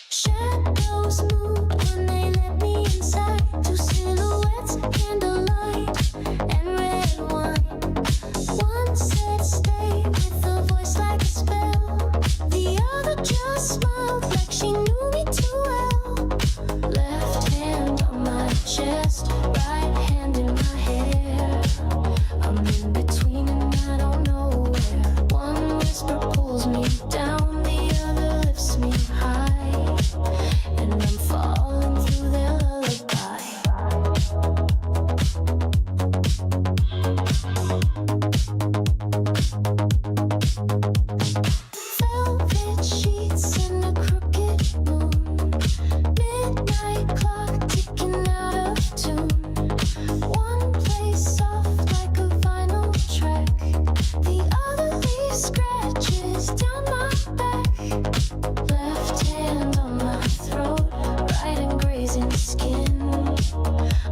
Shadows move when they let me inside. Two silhouettes, candlelight, and red wine. One said stay with a voice like a spell. The other just smiled like she knew me too well. Left hand on my chest, right hand in my hair. I'm in between and I don't know where. One whisper pulls me down, the other lifts me high. And I'm falling through their lullaby. Velvet sheets in a crooked moon. Midnight clock ticking out of tune. One plays soft like a vinyl track. The other leaves scratches down my back. Left hand on my throat, right and grazing skin.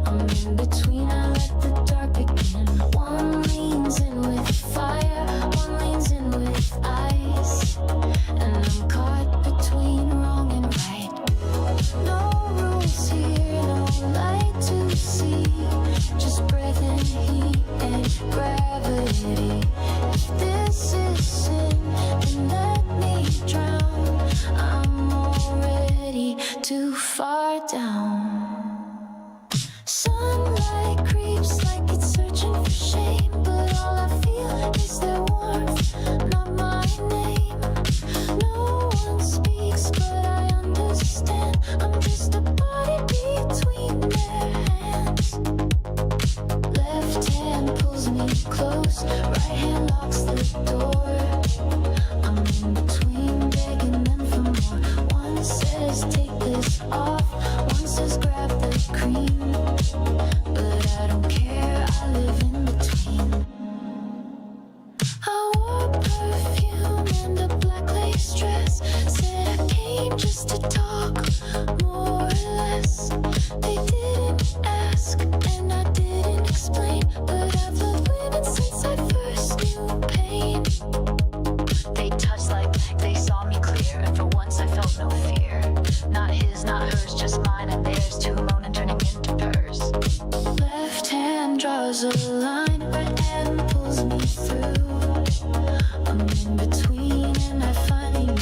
I'm in between, I let the dark begin. One leans in with fire, one leans in with ice. And I'm caught between wrong and right. No rules here, no light to see. Just breath and heat and gravity. If this is sin, then let me drown. I'm already too far down. Sunlight creeps like it's searching for shame, but all I feel is their warmth, not my name. No one speaks, but I understand. I'm just a body between their hands. Left hand pulls me close, right hand locks the door. I'm in between, begging them for more. One says take this off, one says grab the cream. But I don't care, I live in between. I wore perfume and a black lace dress. Said I came just to talk, more or less. They didn't ask and I didn't explain, but I've loved women since I first knew pain. They touched like they saw me clear, and for once I felt no fear. Not his, not hers, just mine and theirs, two moaning turning into purrs. Left hand draws a line, right hand pulls me through. I'm in between and I finally knew.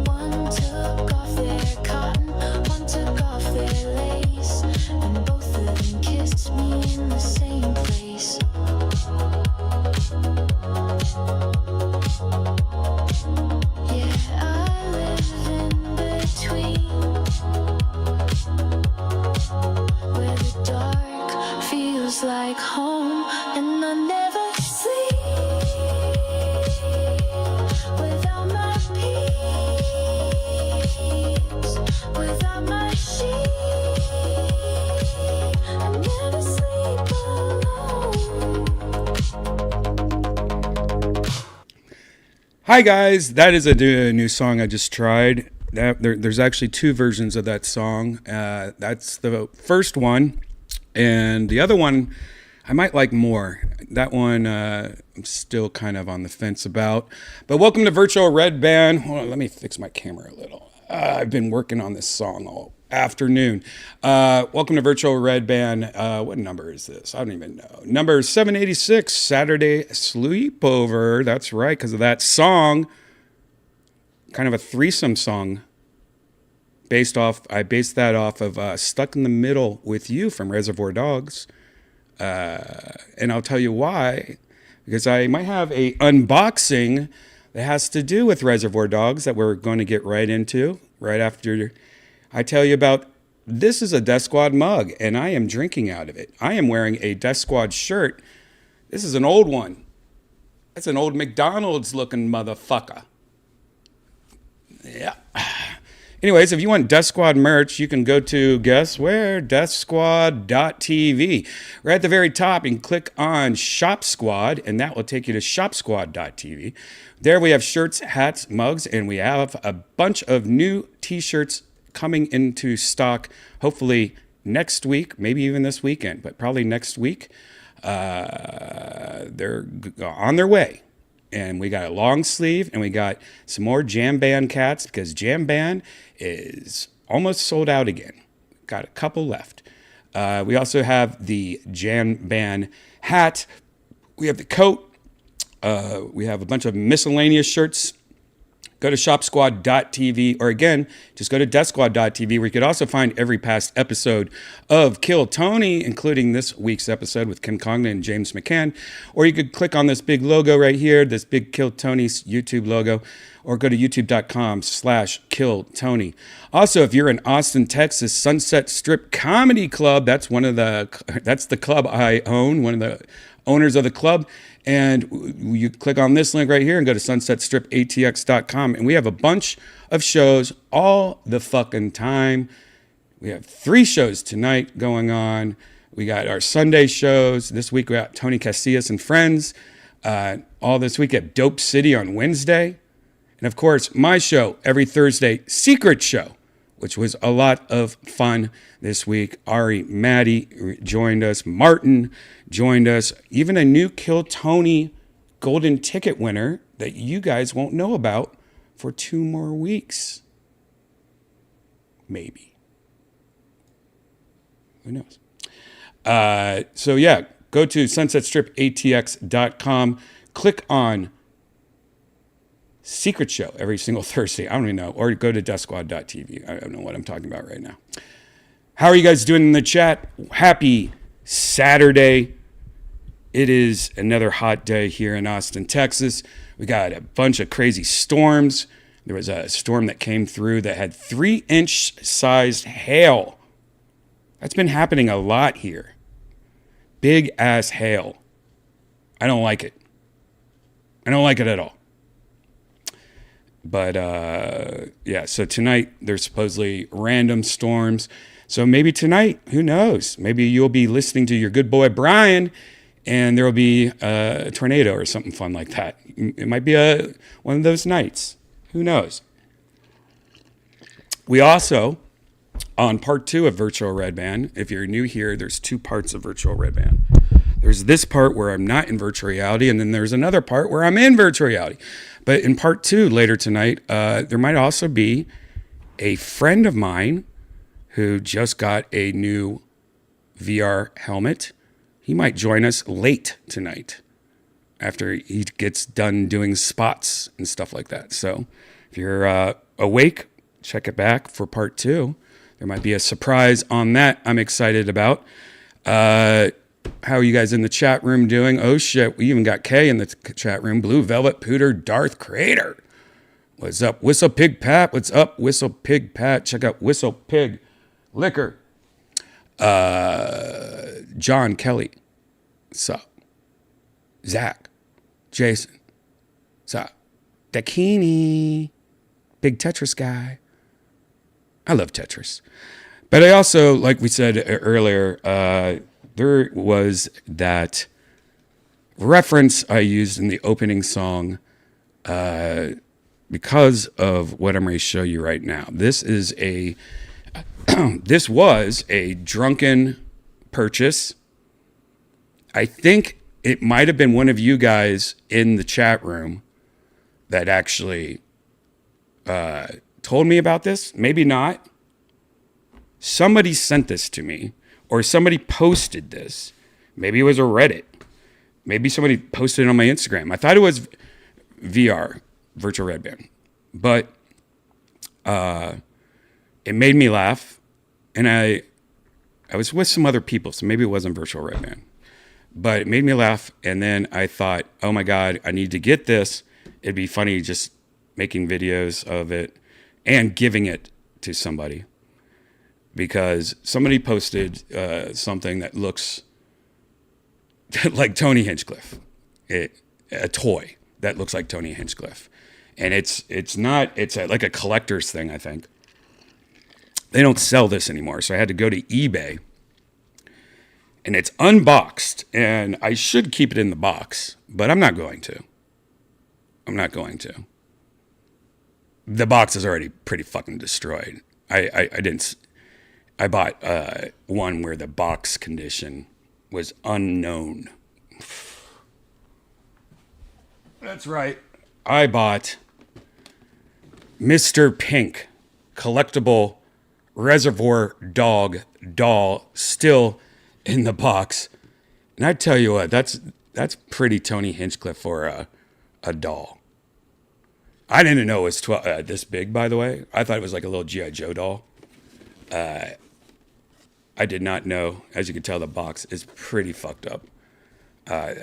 One took off their cotton, one took off their lace, and both of them kissed me in the same place. Yeah, I live in between, where the dark feels like home, and I never sleep without my peace, without my sheep. I never sleep alone. Hi guys, that is a new song I just tried. There's actually two versions of that song. That's the first one, and the other one I might like more. That one I'm still kind of on the fence about. But welcome to Virtual Redban. Hold on, let me fix my camera a little. I've been working on this song all afternoon. Welcome to Virtual Redban. What number is this? I don't even know. Number 786, Saturday Sleepover. That's right, because of that song. Kind of a threesome song. I based that off of Stuck in the Middle with You from Reservoir Dogs. And I'll tell you why. Because I might have a unboxing that has to do with Reservoir Dogs that we're going to get right into right after I tell you about. This is a Death Squad mug, and I am drinking out of it. I am wearing a Death Squad shirt. This is an old one. That's an old McDonald's looking motherfucker. Yeah. Anyways, if you want Death Squad merch, you can go to, guess where? DeathSquad.tv. Right at the very top, you can click on Shop Squad, and that will take you to ShopSquad.tv. There we have shirts, hats, mugs, and we have a bunch of new t-shirts coming into stock, hopefully next week, maybe even this weekend, but probably next week. They're on their way. And we got a long sleeve, and we got some more Jam Band cats, because Jam Band is almost sold out again. Got a couple left. We also have the Jam Band hat. We have the coat. We have a bunch of miscellaneous shirts. Go to shopsquad.tv, or again, just go to deathsquad.tv, where you could also find every past episode of Kill Tony, including this week's episode with Kim Congdon and James McCann. Or you could click on this big logo right here, this big Kill Tony's YouTube logo, or go to youtube.com/Kill Tony. Also, if you're in Austin, Texas, Sunset Strip Comedy Club, that's the club I own, one of the owners of the club. And you click on this link right here and go to sunsetstripatx.com. And we have a bunch of shows all the fucking time. We have 3 shows tonight going on. We got our Sunday shows. This week we got Tony Casillas and Friends. All this week at Dope City on Wednesday. And of course, my show every Thursday, Secret Show, which was a lot of fun this week. Ari Maddie joined us. Martin joined us. Even a new Kill Tony golden ticket winner that you guys won't know about for 2 more weeks. Maybe. Who knows? So yeah, go to sunsetstripatx.com. Click on Secret Show every single Thursday. I don't even know. Or go to deathsquad.tv. I don't know what I'm talking about right now. How are you guys doing in the chat? Happy Saturday. It is another hot day here in Austin, Texas. We got a bunch of crazy storms. There was a storm that came through that had 3-inch sized hail. That's been happening a lot here. Big ass hail. I don't like it. I don't like it at all. But yeah, so tonight there's supposedly random storms. So maybe tonight, who knows? Maybe you'll be listening to your good boy Brian, and there will be a tornado or something fun like that. It might be one of those nights. Who knows? We also, on part 2 of Virtual Redban, if you're new here, there's 2 parts of Virtual Redban. There's this part where I'm not in virtual reality, and then there's another part where I'm in virtual reality. But in part 2, later tonight, there might also be a friend of mine who just got a new VR helmet. He might join us late tonight after he gets done doing spots and stuff like that. So if you're awake, check it back for part 2. There might be a surprise on that I'm excited about. How are you guys in the chat room doing? Oh shit, we even got Kay in the chat room. Blue Velvet Pooter, Darth Crater. What's up? Whistle Pig Pat. What's up? Whistle Pig Pat. Check out Whistle Pig Liquor. John Kelly. Sup? Zach. Jason. Sup? Dakini. Big Tetris guy. I love Tetris. But I also, like we said earlier, there was that reference I used in the opening song because of what I'm going to show you right now. This was a drunken purchase. I think it might have been one of you guys in the chat room that actually told me about this. Maybe not. Somebody sent this to me, or somebody posted this. Maybe it was a Reddit. Maybe somebody posted it on my Instagram. I thought it was VR, Virtual Redban. But it made me laugh. And I was with some other people, so maybe it wasn't Virtual Redban. But it made me laugh. And then I thought, oh my God, I need to get this. It'd be funny just making videos of it and giving it to somebody. Because somebody posted something that looks like Tony Hinchcliffe. A toy that looks like Tony Hinchcliffe. And it's like a collector's thing, I think. They don't sell this anymore, so I had to go to eBay. And it's unboxed, and I should keep it in the box, but I'm not going to. I'm not going to. The box is already pretty fucking destroyed. I bought one where the box condition was unknown. That's right. I bought Mr. Pink collectible Reservoir Dog doll still in the box. And I tell you what, that's pretty Tony Hinchcliffe for a doll. I didn't know it was this big, by the way. I thought it was like a little G.I. Joe doll. I did not know. As you can tell, the box is pretty fucked up.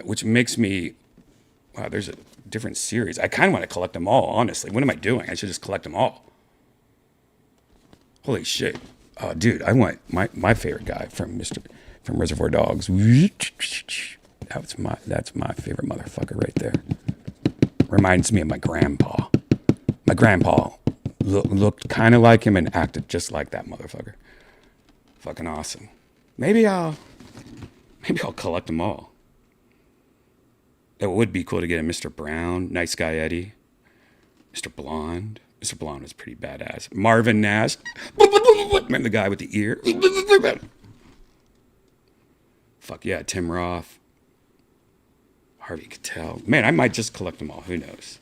Which makes me, wow, there's a different series. I kind of want to collect them all, honestly. What am I doing? I should just collect them all. Holy shit. Oh, dude, I want my favorite guy from Reservoir Dogs. That's my favorite motherfucker right there. Reminds me of my grandpa. My grandpa looked kind of like him and acted just like that motherfucker. Fucking awesome. Maybe I'll collect them all. It would be cool to get a Mr. Brown, Nice Guy Eddie, Mr. Blonde. Mr. Blonde was pretty badass. Marvin Nash. Remember the guy with the ear? Fuck yeah, Tim Roth. Harvey Keitel. Man, I might just collect them all. Who knows?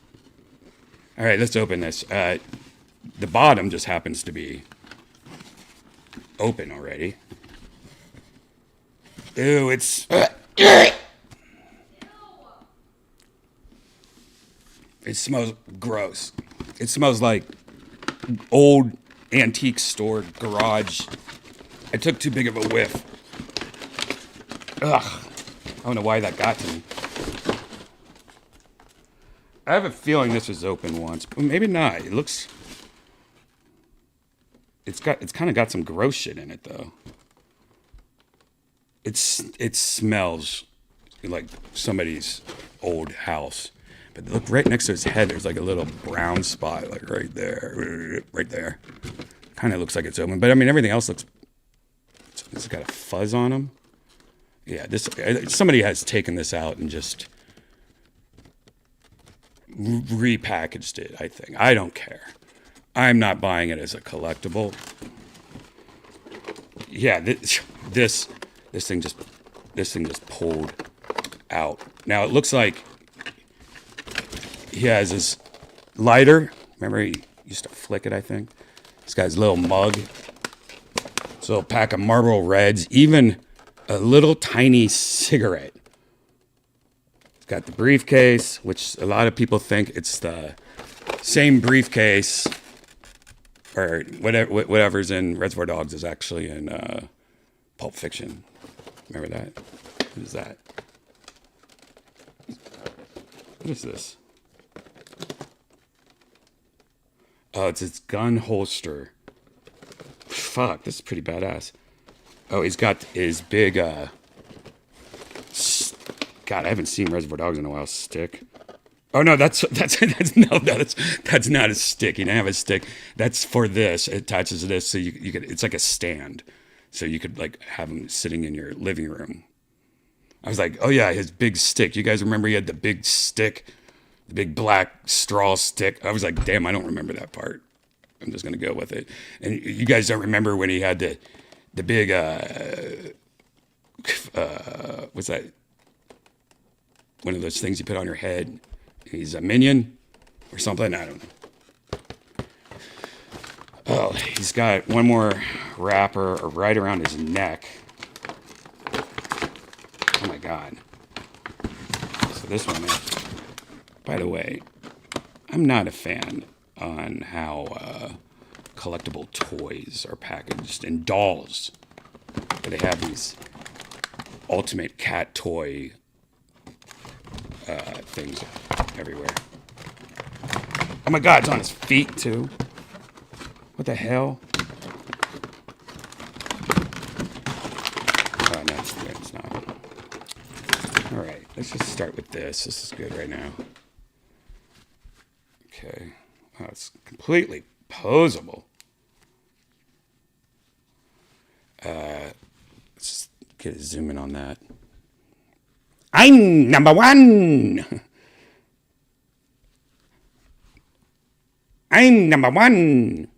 All right, let's open this. The bottom just happens to be open already. Ew, it's... It smells gross. It smells like old antique store garage. I took too big of a whiff. Ugh. I don't know why that got to me. I have a feeling this was open once, but maybe not. It looks... It's kind of got some gross shit in it, though. It smells like somebody's old house. But look, right next to his head, there's like a little brown spot, like right there. Right there. Kind of looks like it's open. But, I mean, everything else looks... It's got a fuzz on them. Yeah, somebody has taken this out and just repackaged it, I think. I don't care. I'm not buying it as a collectible. Yeah, this thing just pulled out. Now it looks like he has his lighter. Remember he used to flick it, I think. This guy's little mug. This little pack of Marlboro Reds. Even a little tiny cigarette. It's got the briefcase, which a lot of people think it's the same briefcase or whatever's in Reservoir Dogs is actually in Pulp Fiction. Remember that? What is that? What is this? Oh, it's his gun holster. Fuck, this is pretty badass. Oh, he's got his big, God, I haven't seen Reservoir Dogs in a while. Stick. Oh no, that's not a stick. You don't have a stick. That's for this. It attaches to this, so you could. It's like a stand, so you could like have him sitting in your living room. I was like, oh yeah, his big stick. You guys remember he had the big stick, the big black straw stick? I was like, damn, I don't remember that part. I'm just gonna go with it. And you guys don't remember when he had the big what's that? One of those things you put on your head. He's a minion or something. I don't know. Oh, he's got one more wrapper right around his neck. Oh my God. So this one is, by the way, I'm not a fan on how collectible toys are packaged and dolls. But they have these ultimate cat toy things everywhere. Oh my God, it's on his feet too. What the hell? Oh, no, it's not. All right, let's just start with this. This is good right now. Okay. Oh, it's completely posable. Let's get a zoom in on that. I'm number one. I'm number one.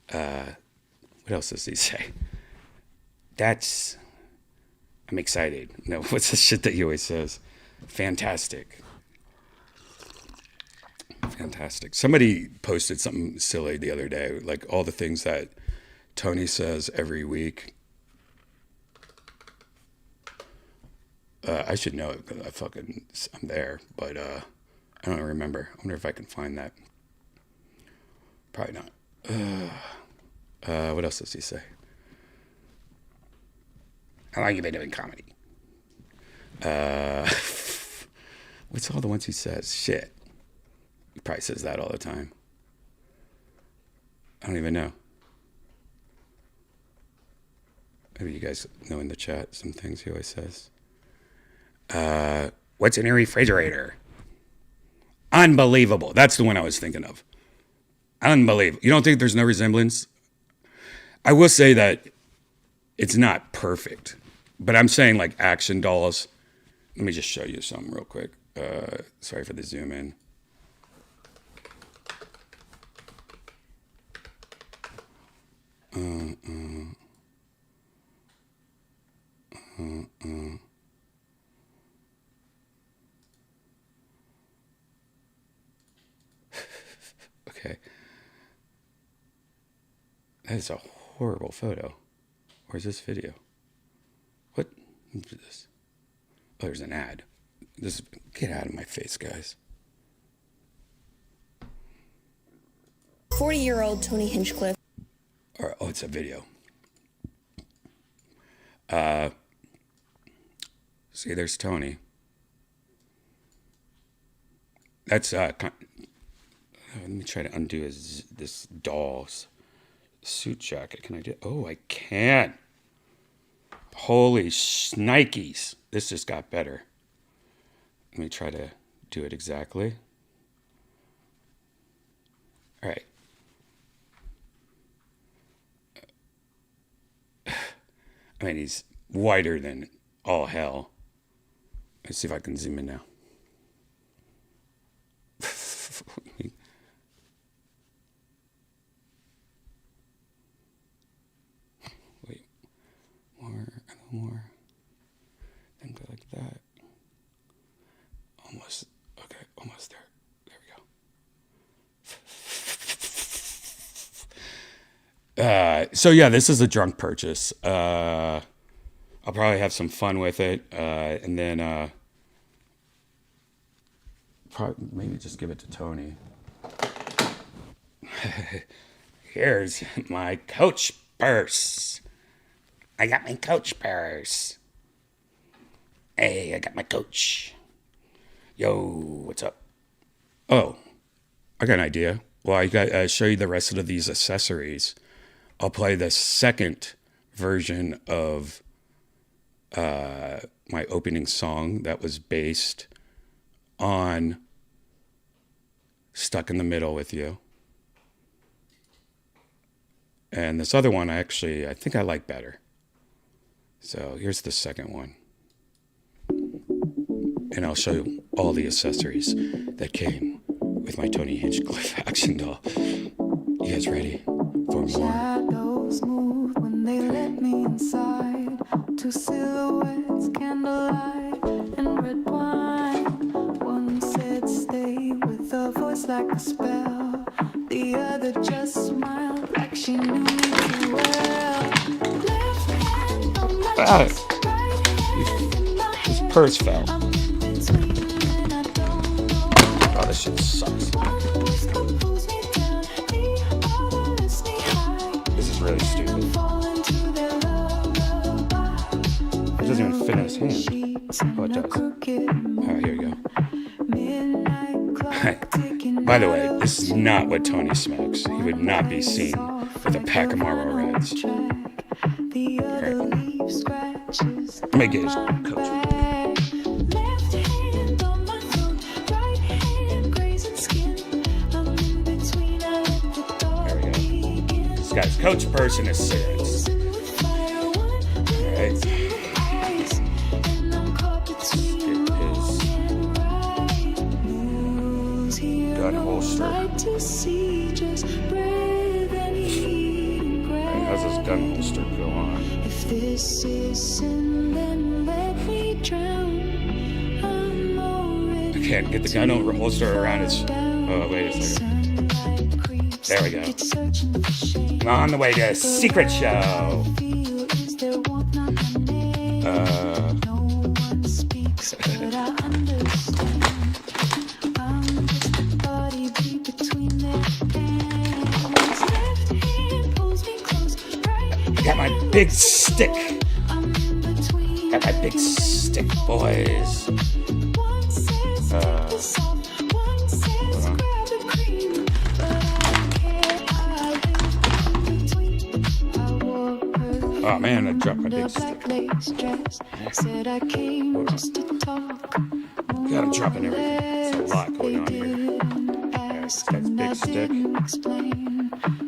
What else does he say? I'm excited. No, what's the shit that he always says? Fantastic. Fantastic. Somebody posted something silly the other day, like all the things that Tony says every week. I should know it because I'm there, but I don't remember. I wonder if I can find that. Probably not. What else does he say? How long have you been doing comedy? What's all the ones he says? Shit. He probably says that all the time. I don't even know. Maybe you guys know in the chat some things he always says. What's in your refrigerator? Unbelievable. That's the one I was thinking of. Unbelievable. You don't think there's no resemblance? I will say that it's not perfect, but I'm saying like action dolls. Let me just show you something real quick. Sorry for the zoom in. Okay. That is a horrible photo. Where's this video? What is this? Oh, there's an ad. Get out of my face, guys. 40-year-old Tony Hinchcliffe. Oh, it's a video. See, there's Tony. That's let me try to undo this doll's suit jacket. Can I do? Oh, I can't. Holy shnikes! This just got better. Let me try to do it exactly. All right. I mean, he's whiter than all hell. Let's see if I can zoom in now. Wait, more, a little more. Then go like that. Almost, okay, almost there. There we go. So yeah, this is a drunk purchase. I'll probably have some fun with it, and then probably maybe just give it to Tony. Here's my Coach purse. I got my Coach purse. Hey, I got my Coach. Yo, what's up? Oh, I got an idea. Well, I got show you the rest of these accessories. I'll play the second version of my opening song that was based on Stuck in the Middle with You. And this other one, I think I like better. So here's the second one. And I'll show you all the accessories that came with my Tony Hinchcliffe action doll. You guys ready for more? Shadows move when they let me inside. Two silhouettes, candlelight, and red wine. One said stay with a voice like a spell. The other just smiled like she knew me too well. Left hand on my chest, right hand in my His hair. purse fell. I'm in between and I don't know Oh, this shit sucks. one whisper pulls me down, the other lifts me high. This is really stupid. Fall into their lullaby. It doesn't even fit in his hand. Sheets Oh, it in a does. crooked All right, here we go. midnight clock ticking By the way, out this is not what Tony smokes. He would not be seen with a pack of Marlboro Reds. the other leaf scratches Let me get his Coach. back. Left hand on my throat, right hand grazing skin. I'm in between, I let the door There we go. be guy's coach person is cigarettes. Alright. Gun holster. And how's this gun holster go on? If this is sin, then let me drown. I can't get the gun holster around his. Oh, wait a second. There we go. I'm on the way to a secret show. I got my big stick. Got my big stick, boys. Oh man, I dropped my big stick. God, I'm dropping everything. There's a lot going on here. Yeah, this guy's big stick.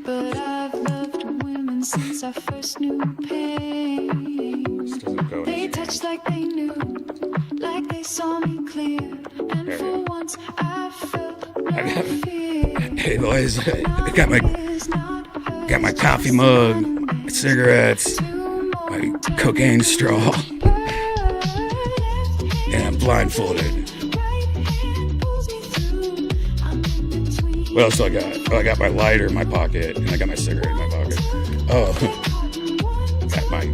But I've loved women since I first knew pain. This doesn't go They touched like they knew, like they saw me clear. And for once I felt no fear. Hey boys, I got my coffee mug, my cigarettes, my cocaine straw, and I'm blindfolded. What else do I got? Oh, I got my lighter in my pocket, and I got my cigarette in my pocket. Oh, got my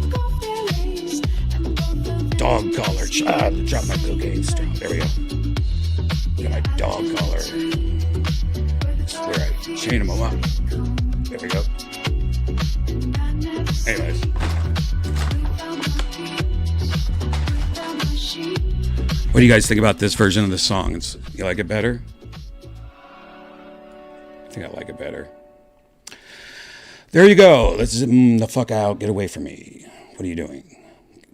dog collar. Drop my cocaine straw. There we go. Got my dog collar. It's where I chain them all up. There we go. Anyways. What do you guys think about this version of the song? You like it better? I think I like it better. There you go. Let's zoom the fuck out. Get away from me. What are you doing?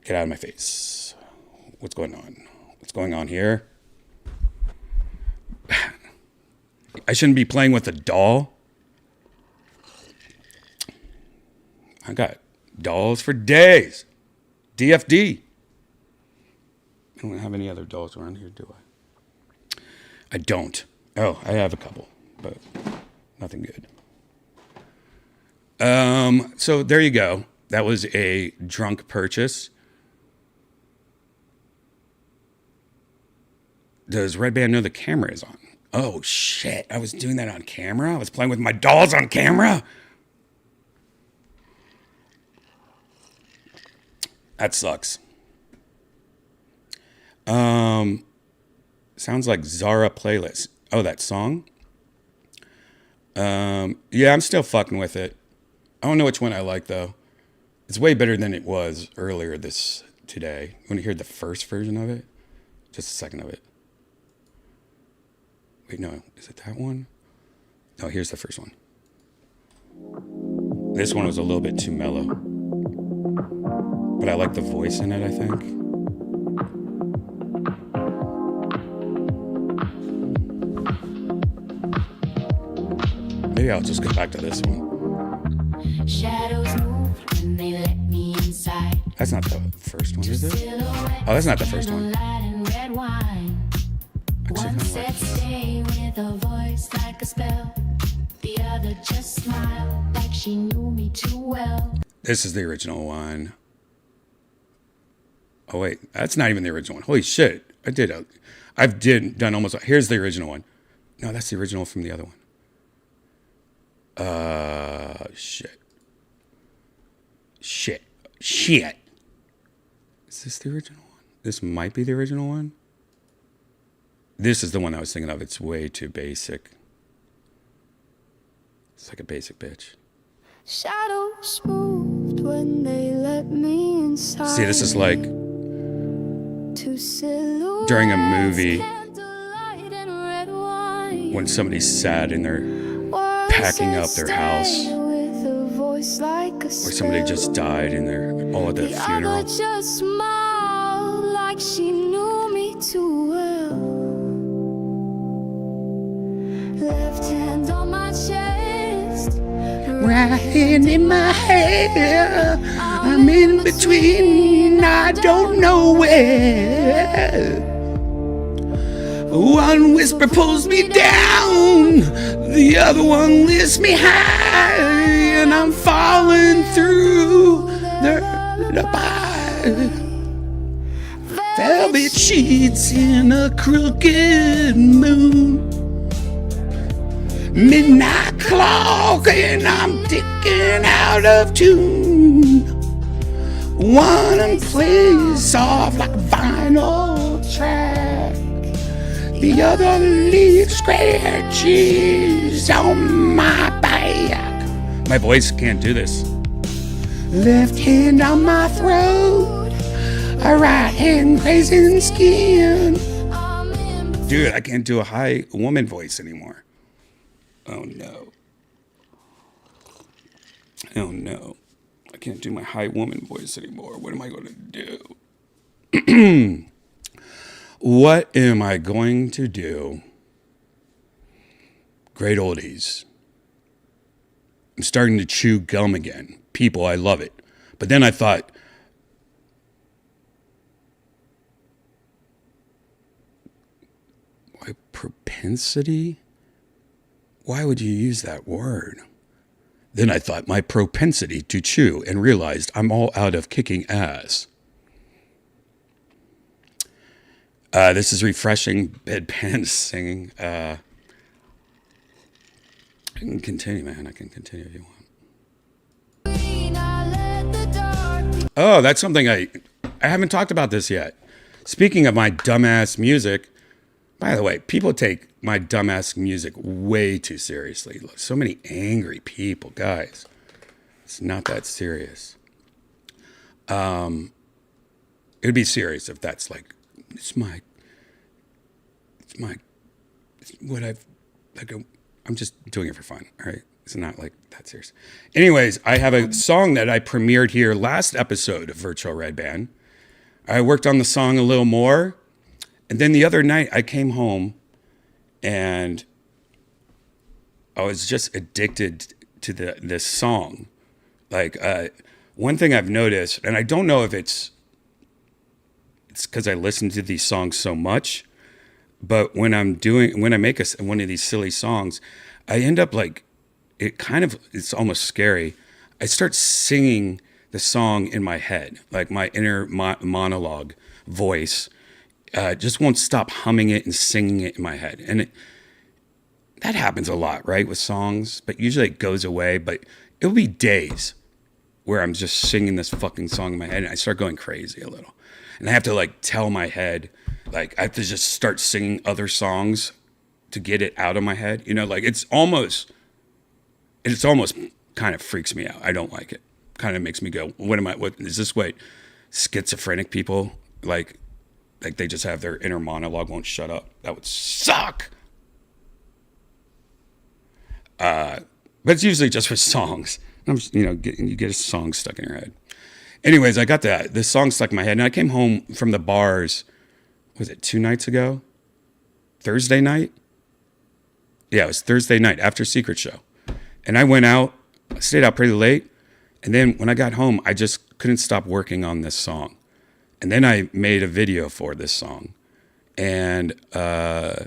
Get out of my face. What's going on? What's going on here? I shouldn't be playing with a doll. I got dolls for days. DFD. I don't have any other dolls around here, do I? I don't. Oh, I have a couple, but nothing good. So there you go. That was a drunk purchase. Does Redban know the camera is on? Oh shit, I was doing that on camera? I was playing with my dolls on camera? That sucks. Sounds like Zara playlist. Oh, that song? Yeah, I'm still fucking with it. I don't know which one I like though. It's way better than it was earlier today. You want to hear the first version of it? Just a second of it. Wait, no, is it that one? No, here's the first one. This one was a little bit too mellow. But I like the voice in it, I think. Maybe I'll just go back to this one. Shadows move when they let me inside. That's not the first one, is it? Oh, that's not the first one. One said stay with a voice like a spell. The other just smiled like she knew me too well. This is the original one. Oh wait, that's not even the original one. Holy shit! I've done almost. Here's the original one. No, that's the original from the other one. Shit. Is this the original one? This might be the original one. This is the one I was thinking of. It's way too basic. It's like a basic bitch. Shadows moved when they let me inside. See, this is like during a movie when somebody's sad and they're packing up their house, or somebody just died and they're all at the funeral. Just smiled like she knew me too well. Left hand on my chest, right hand in my hair. I'm in between, I don't know where. One whisper pulls me down, the other one lifts me high, and I'm falling through the lullaby. Velvet sheets in a crooked moon. Midnight clock and I'm ticking out of tune. One plays off like a vinyl track. The other leaves scratches on my back. My voice can't do this. Left hand on my throat, a right hand grazing skin. Dude, I can't do a high woman voice anymore. Oh no. Oh no. I can't do my high woman voice anymore. What am I going to do? What am I going to do? Great oldies. I'm starting to chew gum again. People, I love it. But then I thought, why propensity? Why would you use that word? Then I thought my propensity to chew and realized I'm all out of kicking ass. This is refreshing bedpan singing. I can continue, man. I can continue if you want. Oh, that's something I haven't talked about this yet. Speaking of my dumbass music, by the way, people take my dumbass music way too seriously. So many angry people, guys. It's not that serious. It'd be serious if that's like, I'm just doing it for fun, all right? It's not like that serious. Anyways, I have a song that I premiered here last episode of Virtual Redban. I worked on the song a little more. And then the other night I came home and I was just addicted to this song. Like, one thing I've noticed, and I don't know if it's because I listen to these songs so much, but when I make one of these silly songs, I end up like, it's almost scary. I start singing the song in my head, like my inner monologue voice. Just won't stop humming it and singing it in my head. And that happens a lot, right, with songs, but usually it goes away. But it'll be days where I'm just singing this fucking song in my head and I start going crazy a little. And I have to like tell my head, like I have to just start singing other songs to get it out of my head. You know, like it's almost kind of freaks me out. I don't like it. Kind of makes me go, what is this what schizophrenic people like they just have their inner monologue won't shut up? That would suck. But it's usually just with songs. You get a song stuck in your head. Anyways, I got this song stuck in my head, and I came home from the bars, was it 2 nights ago? Thursday night? Yeah, it was Thursday night after Secret Show. And I went out, I stayed out pretty late, and then when I got home, I just couldn't stop working on this song. And then I made a video for this song. And I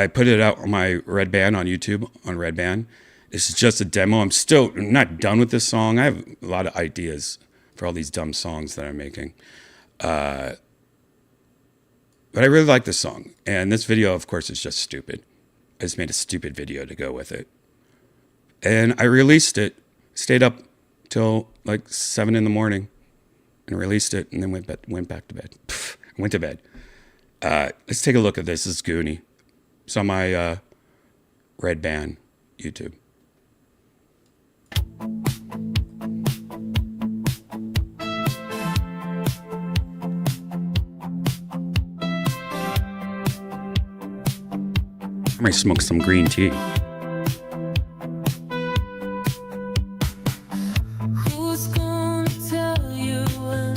put it out on my Redban on YouTube, on Redban. This is just a demo. I'm not done with this song. I have a lot of ideas for all these dumb songs that I'm making. But I really like this song. And this video, of course, is just stupid. I just made a stupid video to go with it. And I released it, stayed up till like 7 in the morning and released it, and then went back to bed. Went to bed. Let's take a look at this. This is Goonie. It's on my Redban YouTube. I might smoke some green tea. Who's gonna tell you when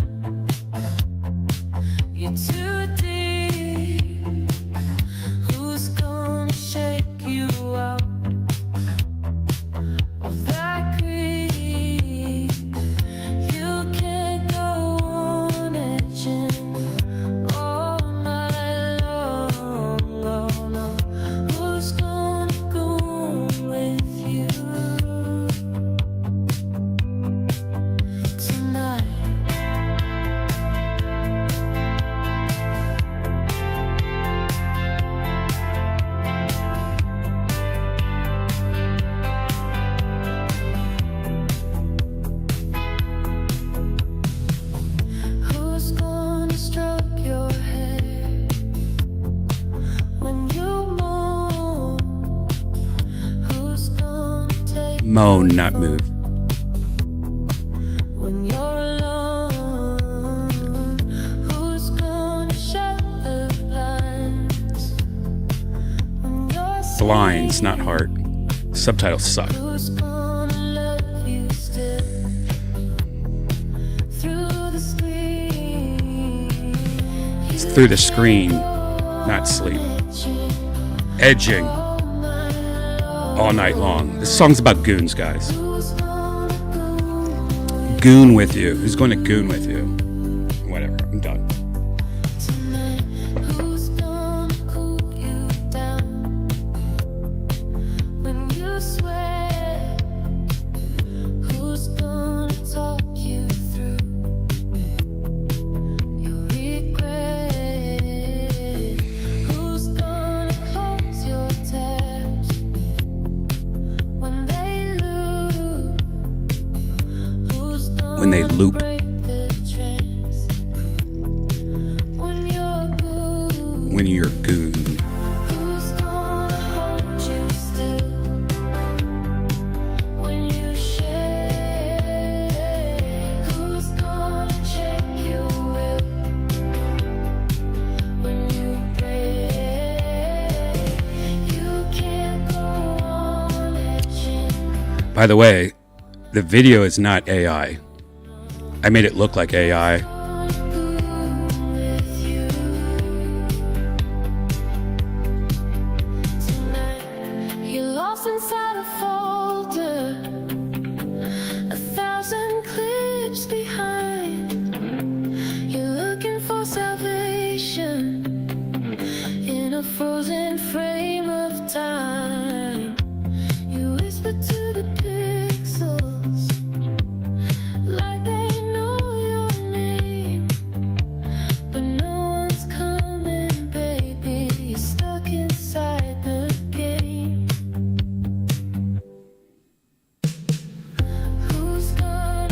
you're too deep? Who's gonna shake you out of that? Moan, not move. When you're alone, who's gonna shut the blinds? When you're Blinds, not heart. Subtitles suck. who's gonna love you still? Through the screen, It's through the screen, not sleep. Edging all night long. This song's about goons, guys. who's gonna go Goon with you. Who's going to goon with you? Whatever. I'm done. tonight? Who's gonna cool you down when you sweat? Who's gonna talk you through your regret? Who's gonna close your tabs when they lose? Who's When they gonna loop. break the trance when you're blue? When you're goon. Who's gonna hold you still when you shake? Who's gonna check your will when you break? You can't go on edging. By the way, the video is not AI. I made it look like AI. With you tonight, you're lost inside a folder, 1,000 clips behind. You're looking for salvation in a frozen frame of time. You whisper to the pixels like they know your name, but no one's coming, baby. You're stuck inside the game. Who's gonna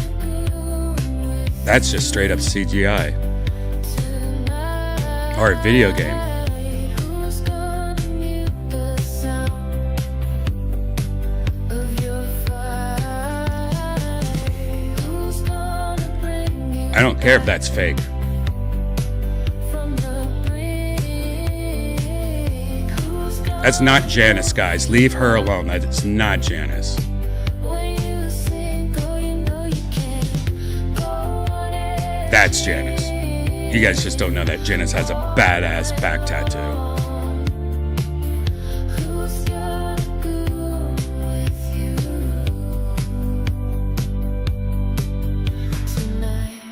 go with That's just straight up CGI. tonight? Or a video game. Who's gonna mute the sound of your fight? Who's gonna bring you I don't care if that's fake. from the brink? Who's gonna That's not Janice, guys. Leave her alone. That's not Janice. when you sink, oh, you know you can't go on it. That's Janice. You guys just don't know that Janice has a badass back tattoo. Who's gonna go with you tonight?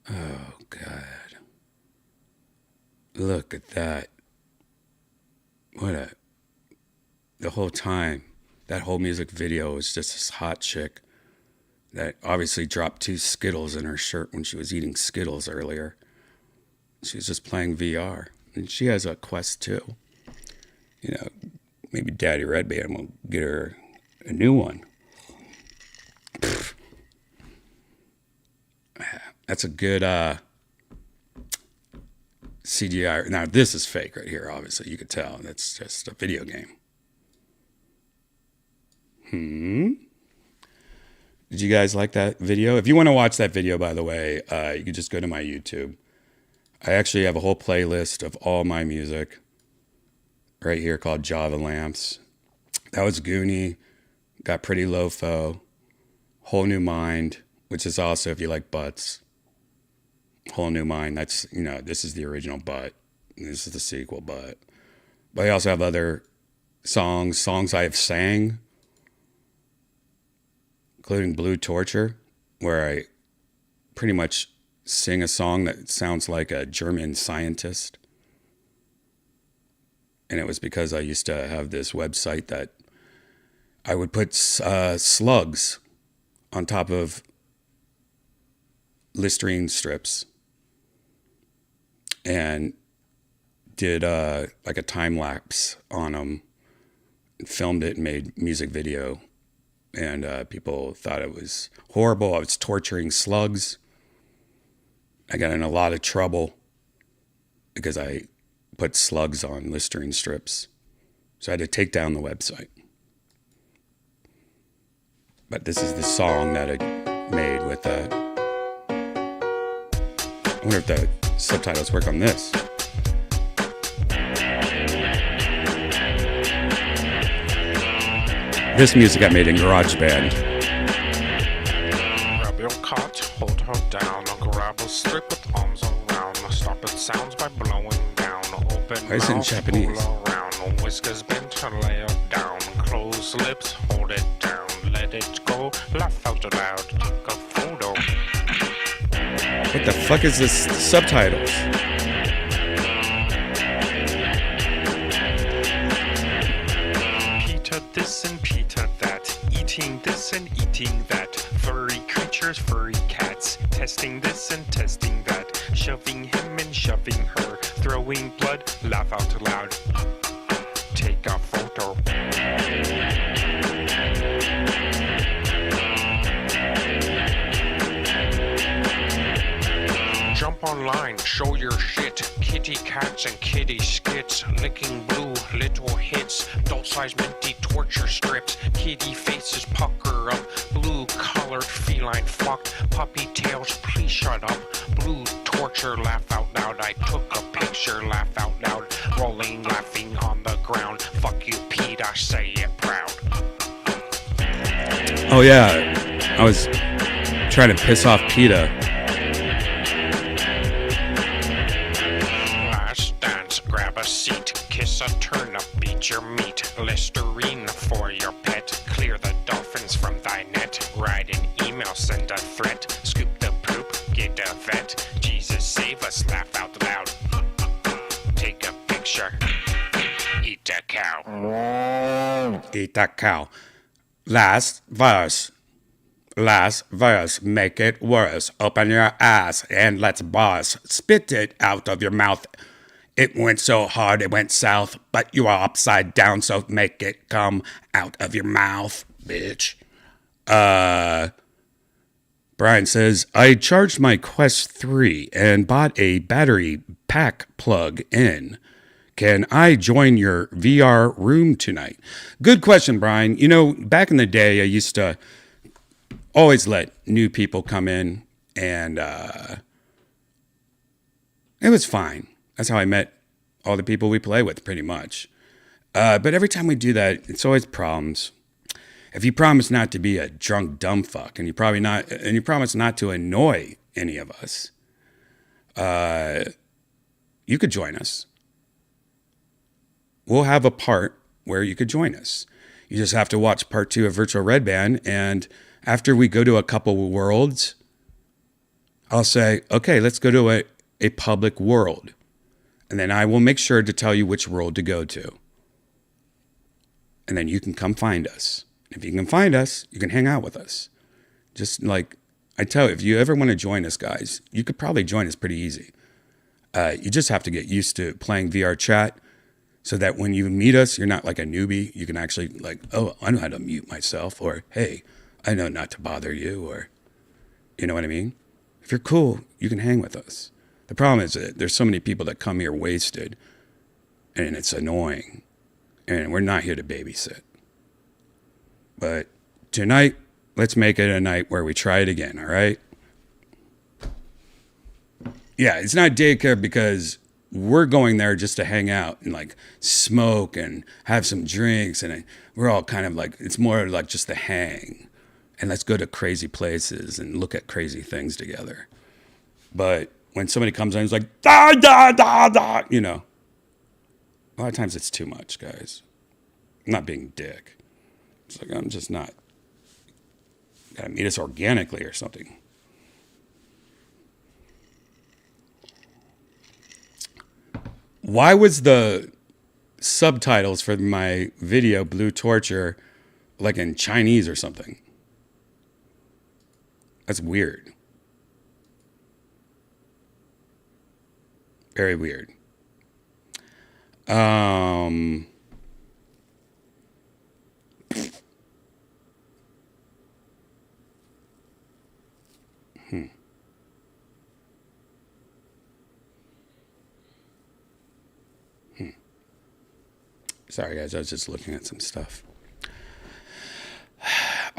Oh, God. Look at that. What a... The whole time, that whole music video was just this hot chick that obviously dropped 2 Skittles in her shirt when she was eating Skittles earlier. She was just playing VR. And she has a Quest 2. You know, maybe Daddy Redban will get her a new one. Pfft. That's a good CGI. Now, this is fake right here, obviously. You could tell. That's just a video game. Did you guys like that video? If you want to watch that video, by the way, you can just go to my YouTube. I actually have a whole playlist of all my music right here called Java Lamps. That was Goonie, Got Pretty Lo-Fo, Whole New Mind, which is also, if you like butts, Whole New Mind. That's, you know, this is the original butt. This is the sequel butt. But I also have other songs I have sang, including Blue Torture, where I pretty much sing a song that sounds like a German scientist. And it was because I used to have this website that I would put slugs on top of Listerine strips and did like a time lapse on them, filmed it and made music video. And people thought it was horrible. I was torturing slugs. I got in a lot of trouble because I put slugs on Listerine strips. So I had to take down the website. But this is the song that I made with the. I wonder if the subtitles work on this. This music I made in GarageBand. Grab your cot, hold her down, grab a strip with arms around, stop it sounds by blowing down, open Why is it in mouth, Japanese? pull around, whiskers bent, lay it down, close lips, hold it down, let it go, laugh out loud, take a photo. What the fuck is this subtitles? Peter this and Peter that, eating this and eating that, furry creatures, furry cats, testing this and testing that, shoving him and shoving her, throwing blood, laugh out loud, take a photo. Jump online, show your shit. Kitty cats and kitty skits. Licking blue, little hits. Adult-sized minty torture strips. Kitty faces pucker up. Blue colored feline fucked. Puppy tails, please shut up. Blue torture, laugh out loud. I took a picture, laugh out loud. Rolling, laughing on the ground. Fuck you, Pete, I say it proud. Oh yeah, I was trying to piss off PETA. Last dance, grab a seat, kiss a turnip, beat your meat, Listerine for your pet, clear the dolphins from thy net, write an email, send a threat, scoop the poop, get a vet, Jesus save us, laugh out loud, take a picture, eat a cow. Eat that cow. Last verse. Last verse. Make it worse. Open your ass and let's boss. Spit it out of your mouth. It went so hard it went south, but you are upside down, so make it come out of your mouth, bitch. Brian says, I charged my Quest 3 and bought a battery pack plug in. Can I join your VR room tonight? Good question, Brian. You know, back in the day, I used to always let new people come in, and it was fine. That's how I met all the people we play with, pretty much. But every time we do that, it's always problems. If you promise not to be a drunk dumb fuck, and you promise not to annoy any of us, you could join us. We'll have a part where you could join us. You just have to watch part 2 of Virtual Redban, and after we go to a couple worlds, I'll say, okay, let's go to a public world. And then I will make sure to tell you which world to go to. And then you can come find us. If you can find us, you can hang out with us. Just like I tell you, if you ever want to join us, guys, you could probably join us pretty easy. You just have to get used to playing VR chat so that when you meet us, you're not like a newbie. You can actually like, oh, I know how to mute myself, or hey, I know not to bother you, or you know what I mean? If you're cool, you can hang with us. The problem is that there's so many people that come here wasted, and it's annoying, and we're not here to babysit. But tonight, let's make it a night where we try it again, all right? Yeah, it's not daycare because we're going there just to hang out and like smoke and have some drinks, and we're all kind of like, it's more like just the hang. And let's go to crazy places and look at crazy things together. But when somebody comes in, it's like, da, da, da, da, you know. A lot of times it's too much, guys. I'm not being a dick. It's like, I'm just not. Gotta meet us organically or something. Why was the subtitles for my video, Blue Torture, like in Chinese or something? That's weird. Very weird. Sorry, guys. I was just looking at some stuff.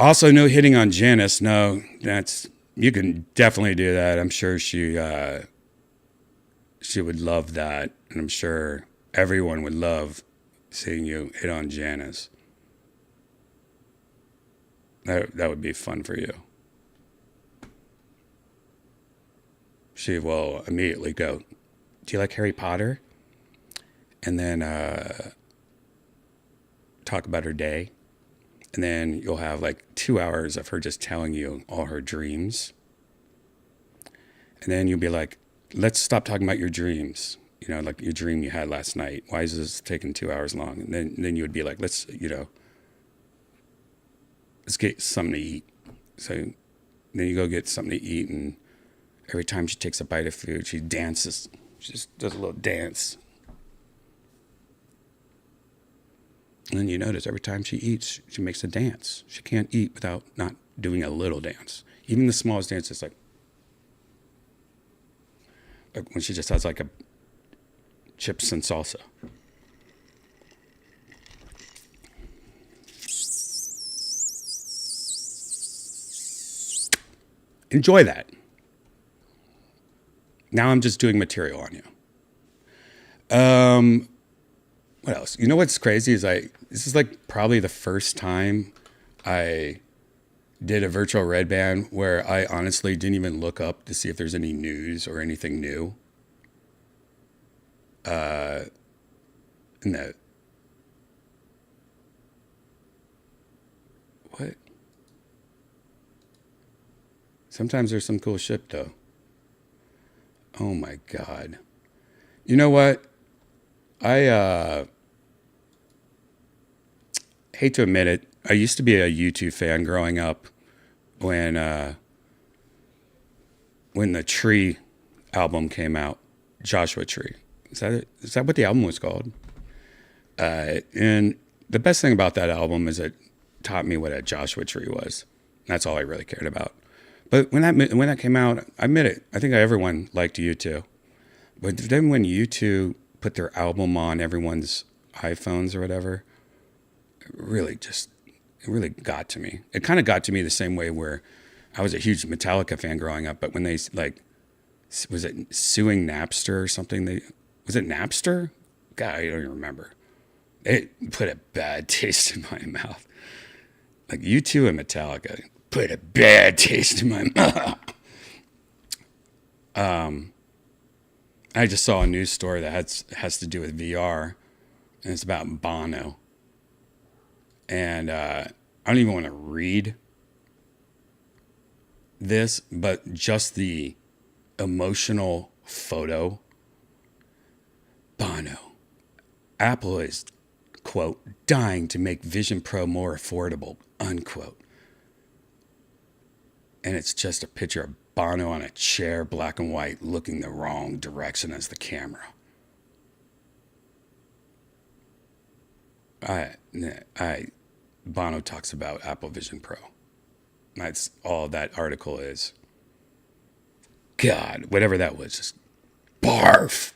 Also, no hitting on Janice. No, you can definitely do that. I'm sure she would love that, and I'm sure everyone would love seeing you hit on Janice. That would be fun for you. She will immediately go, "Do you like Harry Potter?" And then talk about her day. And then you'll have like 2 hours of her just telling you all her dreams. And then you'll be like, let's stop talking about your dreams. You know, like your dream you had last night. Why is this taking 2 hours long? And then you would be like, let's get something to eat. So then you go get something to eat, and every time she takes a bite of food, she dances. She just does a little dance. And then you notice every time she eats, she makes a dance. She can't eat without not doing a little dance. Even the smallest dance is like when she just has like a chips and salsa. Enjoy that. Now I'm just doing material on you. What else? You know what's crazy is this is like probably the first time I did a virtual Redban where I honestly didn't even look up to see if there's any news or anything new. No. What? Sometimes there's some cool shit though. Oh my God. You know what? I hate to admit it. I used to be a U2 fan growing up when the Tree album came out, Joshua Tree. Is that what the album was called? And the best thing about that album is it taught me what a Joshua Tree was. That's all I really cared about. But when that came out, I admit it. I think everyone liked U2. But then when U2 put their album on everyone's iPhones or whatever, it really got to me. It kind of got to me the same way where I was a huge Metallica fan growing up, but when they was it suing Napster or something? Was it Napster? God, I don't even remember. It put a bad taste in my mouth. Like U2 and Metallica put a bad taste in my mouth. I just saw a news story that has to do with VR, and it's about Bono. And I don't even want to read this, but just the emotional photo. Bono. Apple is, quote, dying to make Vision Pro more affordable, unquote. And it's just a picture of Bono on a chair, black and white, looking the wrong direction as the camera. Bono talks about Apple Vision Pro. That's all that article is. God, whatever that was, just barf.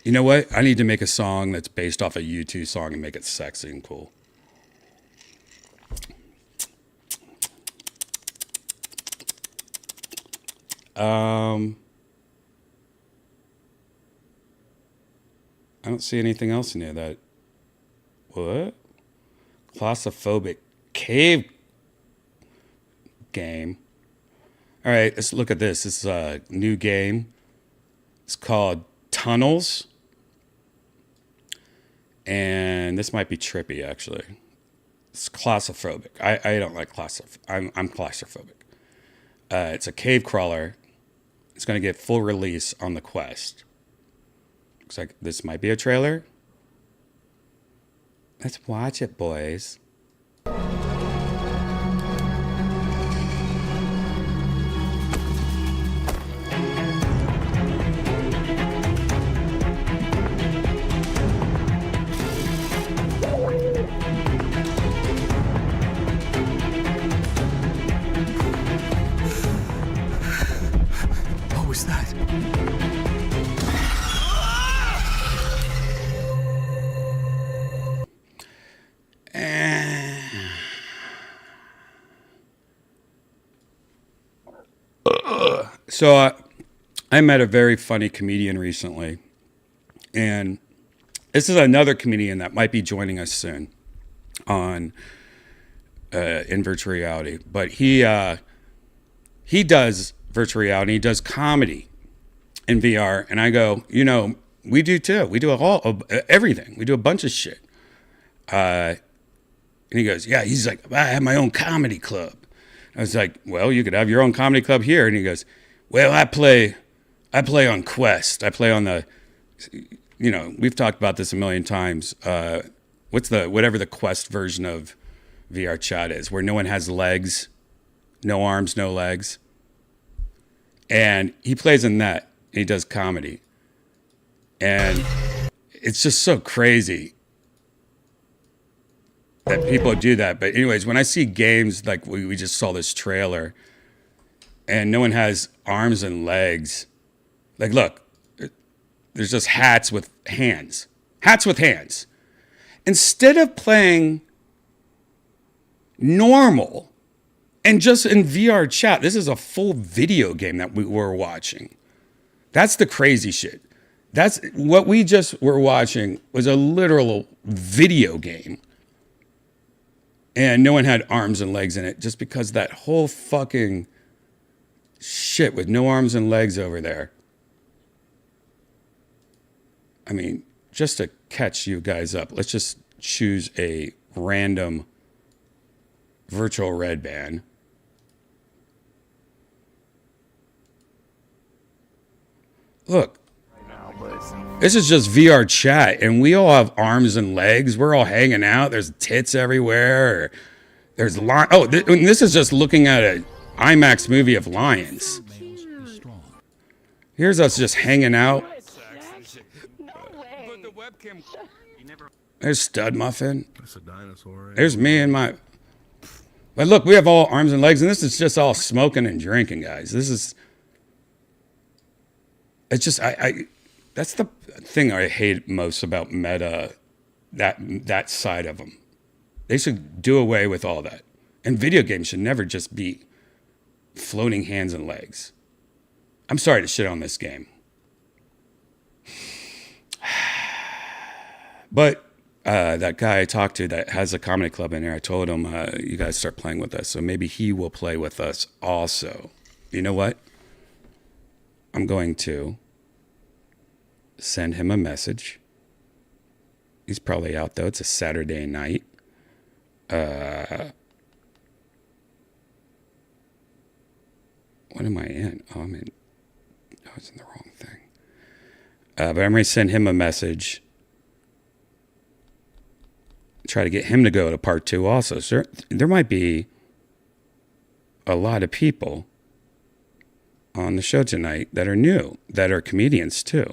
You know what? I need to make a song that's based off a U2 song and make it sexy and cool. I don't see anything else in here that... What? Claustrophobic cave game. All right, let's look at this. This is a new game. It's called Tunnels. And this might be trippy, actually. It's claustrophobic. I don't like claustrophobic. I'm claustrophobic. It's a cave crawler. It's going to get full release on the Quest. Looks like this might be a trailer. Let's watch it, boys. What was that? So I met a very funny comedian recently, and this is another comedian that might be joining us soon on in virtual reality. But he does virtual reality. He does comedy in VR, and I go, we do too. We do everything. We do a bunch of shit. And he goes, yeah. He's like, I have my own comedy club. I was like, well, you could have your own comedy club here. And he goes, well, I play on Quest. I play on the, we've talked about this a million times. Whatever the Quest version of VR chat is, where no one has legs, no arms, no legs. And he plays in that. And he does comedy. And it's just so crazy that people do that. But anyways, when I see games like we just saw this trailer and no one has arms and legs, like, look, there's just hats with hands. Hats with hands. Instead of playing normal and just in VR chat, this is a full video game that we were watching. That's the crazy shit. That's what we just were watching was a literal video game. And no one had arms and legs in it just because that whole fucking shit with no arms and legs over there. I mean, just to catch you guys up, let's just choose a random virtual Redban. Look, this is just VR chat, and we all have arms and legs. We're all hanging out. There's tits everywhere. There's this is just looking at an IMAX movie of lions. Here's us just hanging out. There's Stud Muffin. That's a dinosaur. There's me and my... But look, we have all arms and legs, and this is just all smoking and drinking, guys. This is... It's just... That's the thing I hate most about Meta, that side of them. They should do away with all that. And video games should never just be floating hands and legs. I'm sorry to shit on this game. But that guy I talked to that has a comedy club in there, I told him, you guys start playing with us. So maybe he will play with us also. You know what? I'm going to send him a message. He's probably out, though. It's a Saturday night. What am I in? Oh, I was in the wrong thing. But I'm going to send him a message. Try to get him to go to part 2 also. So there might be a lot of people on the show tonight that are new, that are comedians too.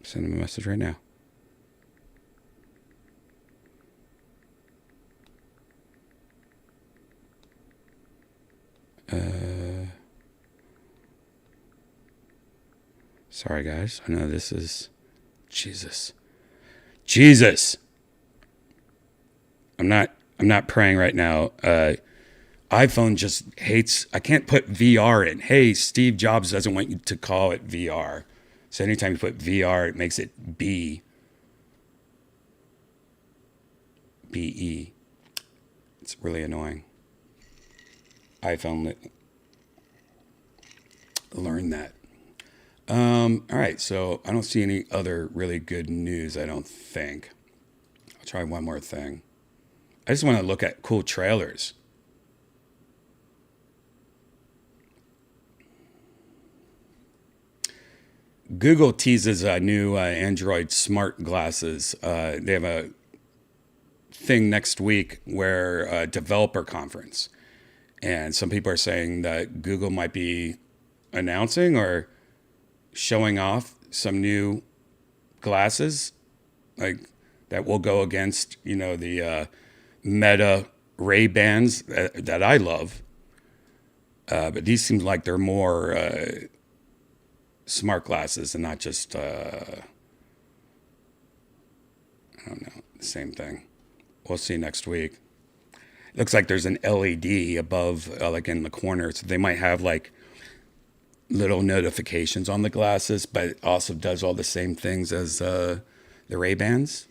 Send him a message right now. Sorry guys, I know this is Jesus. I'm not praying right now. iPhone just hates, I can't put VR in. Hey, Steve Jobs doesn't want you to call it VR. So anytime you put VR, it makes it BE. It's really annoying. iPhone learned that. All right, so I don't see any other really good news, I don't think. I'll try one more thing. I just want to look at cool trailers. Google teases new Android smart glasses. They have a thing next week where a developer conference. And some people are saying that Google might be announcing or showing off some new glasses like that will go against, the Meta Ray-Bans that I love. But these seem like they're more smart glasses and not just I don't know. Same thing. We'll see next week. It looks like there's an LED above, like in the corner. So they might have like little notifications on the glasses, but it also does all the same things as the Ray-Bans.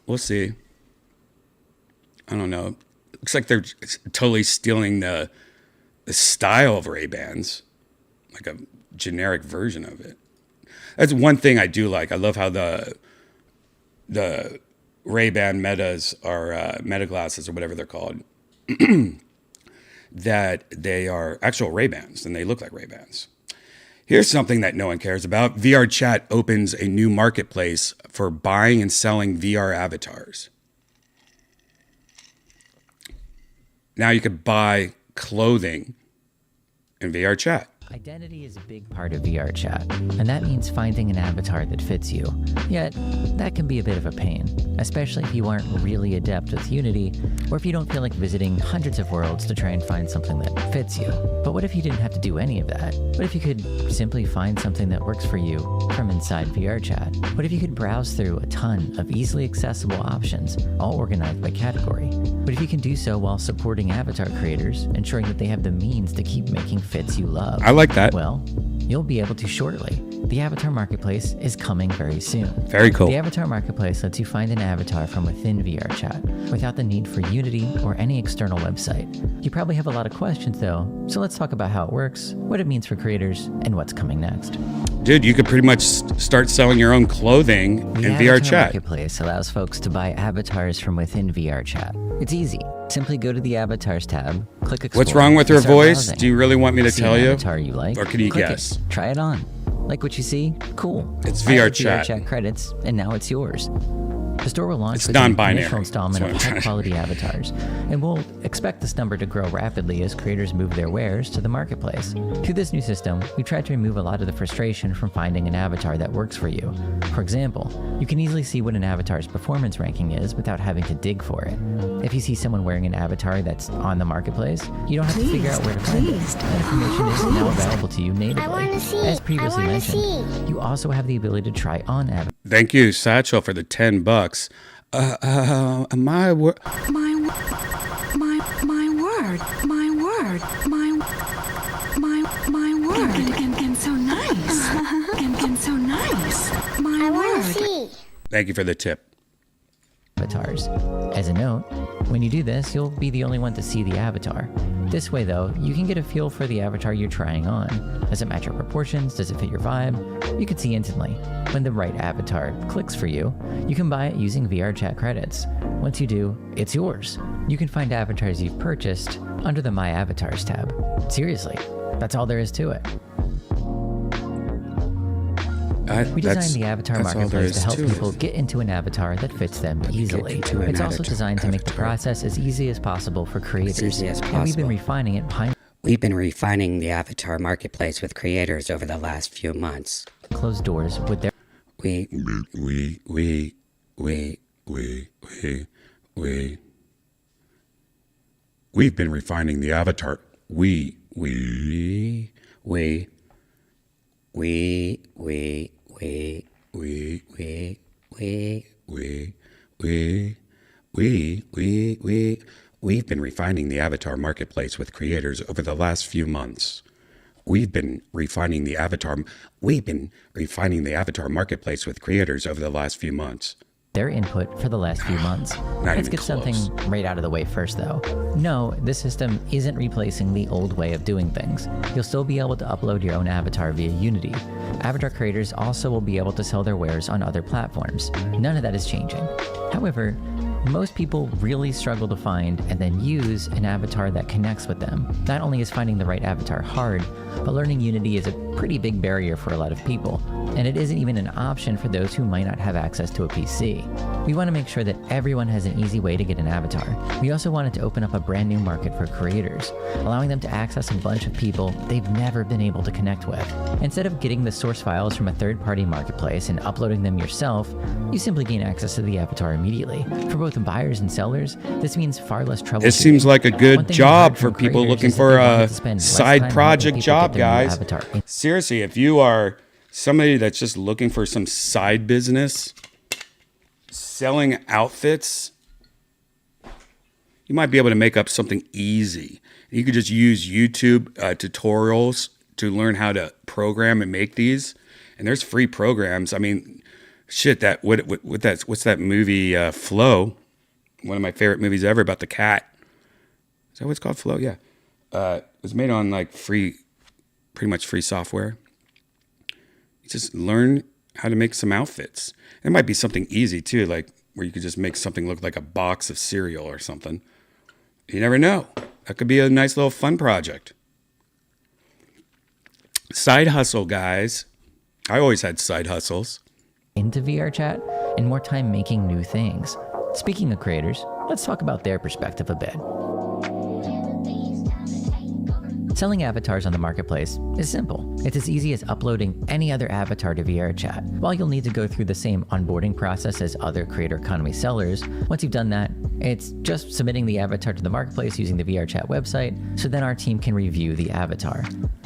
We'll see. I don't know. Looks like they're totally stealing the style of Ray-Bans, like a generic version of it. That's one thing I do like. I love how the Ray-Ban Metas are Meta glasses or whatever they're called. That they are actual Ray-Bans and they look like Ray-Bans. Here's something that no one cares about. VR Chat opens a new marketplace for buying and selling VR avatars. Now you could buy clothing in VR Chat. Identity is a big part of VR chat, and that means finding an avatar that fits you. Yet, that can be a bit of a pain, especially if you aren't really adept with Unity, or if you don't feel like visiting hundreds of worlds to try and find something that fits you. But what if you didn't have to do any of that? What if you could simply find something that works for you from inside VR chat? What if you could browse through a ton of easily accessible options, all organized by category? What if you can do so while supporting avatar creators, ensuring that they have the means to keep making fits you love? I like that. Well, you'll be able to shortly. The Avatar Marketplace is coming very soon. Very cool. The Avatar Marketplace lets you find an avatar from within VR Chat without the need for Unity or any external website. You probably have a lot of questions though, so let's talk about how it works, what it means for creators, and what's coming next. Dude, you could pretty much start selling your own clothing in VR Avatar Chat. Marketplace allows folks to buy avatars from within VR Chat. It's easy. Simply go to the Avatars tab, click Explore. What's wrong with her and start voice? browsing. Do you really want me to See tell an you? avatar you like, Or can you click guess? it, try it on. Like what you see? Cool. It's Buy VR the Chat. VR Chat credits, and now it's yours. The store will launch It's with an non-binary. initial installment That's of what I'm high-quality avatars, and we'll expect this number to grow rapidly as creators move their wares to the marketplace. Through this new system, we tried to remove a lot of the frustration from finding an avatar that works for you. For example, you can easily see what an avatar's performance ranking is without having to dig for it. If you see someone wearing an avatar that's on the marketplace, you don't have to figure out where to find it. That information is now available to you natively. wanna see. As previously I wanna mentioned, you also have the ability to try on avatars. Thank you, Satchel, for the $10. My word. My word, my word, and so nice, and so nice, my I wanna word. see. Thank you for the tip. Avatars. As a note, when you do this, you'll be the only one to see the avatar. This way though, you can get a feel for the avatar you're trying on. Does it match your proportions? Does it fit your vibe? You can see instantly. When the right avatar clicks for you, you can buy it using VR Chat credits. Once you do, it's yours. You can find avatars you've purchased under the My Avatars tab. Seriously, that's all there is to it. We designed the Avatar Marketplace to help people get into an avatar that fits them easily. into an It's also avatar- designed to make the avatar. process as easy as possible for creators. easy as And we've been possible. refining it behind We've been refining the Avatar Marketplace with creators over the last few months. closed doors with their We We've been refining the avatar. we We've been refining the avatar marketplace with creators over the last few months. We've been refining the avatar marketplace with creators over the last few months. their input for the last few months. Let's even get something close. right out of the way first though. No, this system isn't replacing the old way of doing things. You'll still be able to upload your own avatar via Unity. Avatar creators also will be able to sell their wares on other platforms. None of that is changing. However, most people really struggle to find and then use an avatar that connects with them. Not only is finding the right avatar hard, but learning Unity is a pretty big barrier for a lot of people, and it isn't even an option for those who might not have access to a PC. We want to make sure that everyone has an easy way to get an avatar. We also wanted to open up a brand new market for creators, allowing them to access a bunch of people they've never been able to connect with. Instead of getting the source files from a third-party marketplace and uploading them yourself, you simply gain access to the avatar immediately. For both buyers and sellers, this means far less trouble. This seems like a One good thing we've job heard for from people creators looking is that for they wanted a to spend less side time project helping people job, get their new guys. avatar. Seriously, if you are somebody that's just looking for some side business, selling outfits, you might be able to make up something easy. You could just use YouTube tutorials to learn how to program and make these. And there's free programs. I mean, shit, what's that movie, Flow? One of my favorite movies ever about the cat. Is that what it's called, Flow? Yeah. It was made on like pretty much free software. You just learn how to make some outfits. There might be something easy too, like where you could just make something look like a box of cereal or something. You never know. That could be a nice little fun project. Side hustle, guys. I always had side hustles. Into VR chat and more time making new things. Speaking of creators, let's talk about their perspective a bit. Selling avatars on the marketplace is simple. It's as easy as uploading any other avatar to VR chat. While you'll need to go through the same onboarding process as other creator economy sellers, once you've done that, it's just submitting the avatar to the marketplace using the VR chat website, so then our team can review the avatar.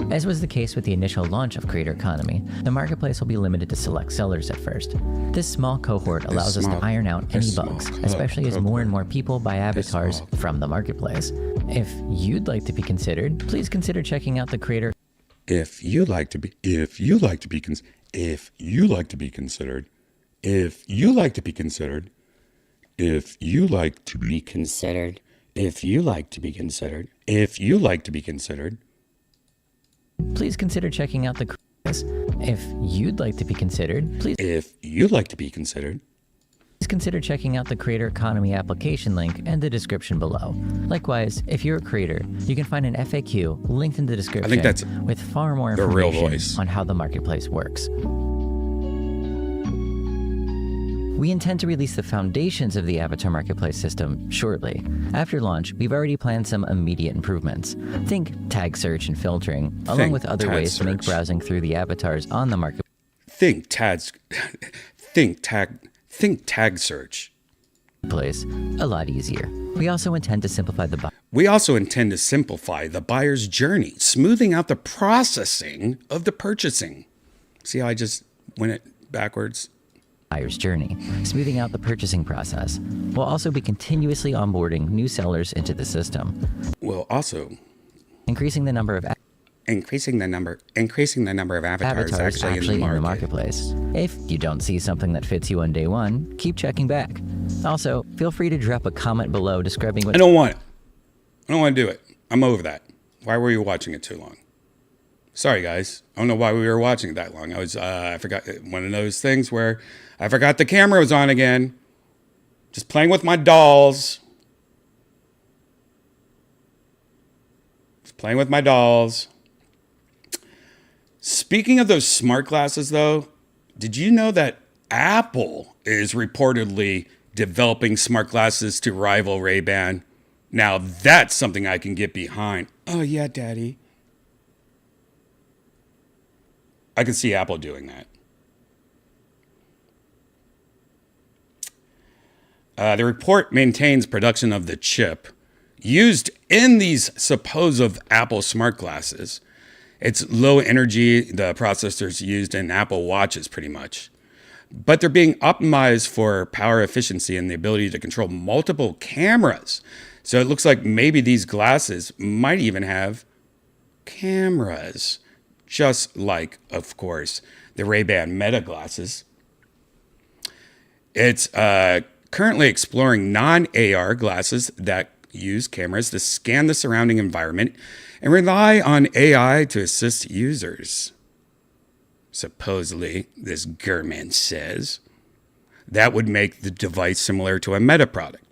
As was the case with the initial launch of Creator Economy, the marketplace will be limited to select sellers at first. This small cohort allows us to iron out any bugs, especially as more and more people buy avatars from the marketplace. If you'd like to be considered, please consider checking out the Creator. If you like to be considered, Please consider checking out the. If you'd like to be considered, please consider checking out the Creator Economy application link in the description below. Likewise, if you're a creator, you can find an FAQ linked in the description I think that's with far more the real information voice. on how the marketplace works. We intend to release the foundations of the Avatar Marketplace system shortly. After launch, we've already planned some immediate improvements. Think tag search and filtering, along with other ways to make browsing through the avatars on the marketplace. Think tag search. A lot easier. We also intend to simplify the buyer's journey, smoothing out the processing of the purchasing. See how I just went it backwards? buyer's journey, smoothing out the purchasing process. We'll also be continuously onboarding new sellers into the system. We'll also increasing the number of avatars actually in the marketplace. If you don't see something that fits you on day one, keep checking back. Also, feel free to drop a comment below describing what I don't want to do it. I'm over that. Why were you watching it too long? Sorry, guys. I don't know why we were watching it that long. I forgot, one of those things where I forgot the camera was on again. Just playing with my dolls. Speaking of those smart glasses, though, did you know that Apple is reportedly developing smart glasses to rival Ray-Ban? Now that's something I can get behind. Oh yeah, Daddy. I can see Apple doing that. The report maintains production of the chip used in these supposed Apple smart glasses. It's low energy, the processors used in Apple Watches pretty much. But they're being optimized for power efficiency and the ability to control multiple cameras. So it looks like maybe these glasses might even have cameras. Just like, of course, the Ray-Ban Meta glasses. It's currently exploring non-AR glasses that use cameras to scan the surrounding environment and rely on AI to assist users. Supposedly, this Gurman says, that would make the device similar to a Meta product.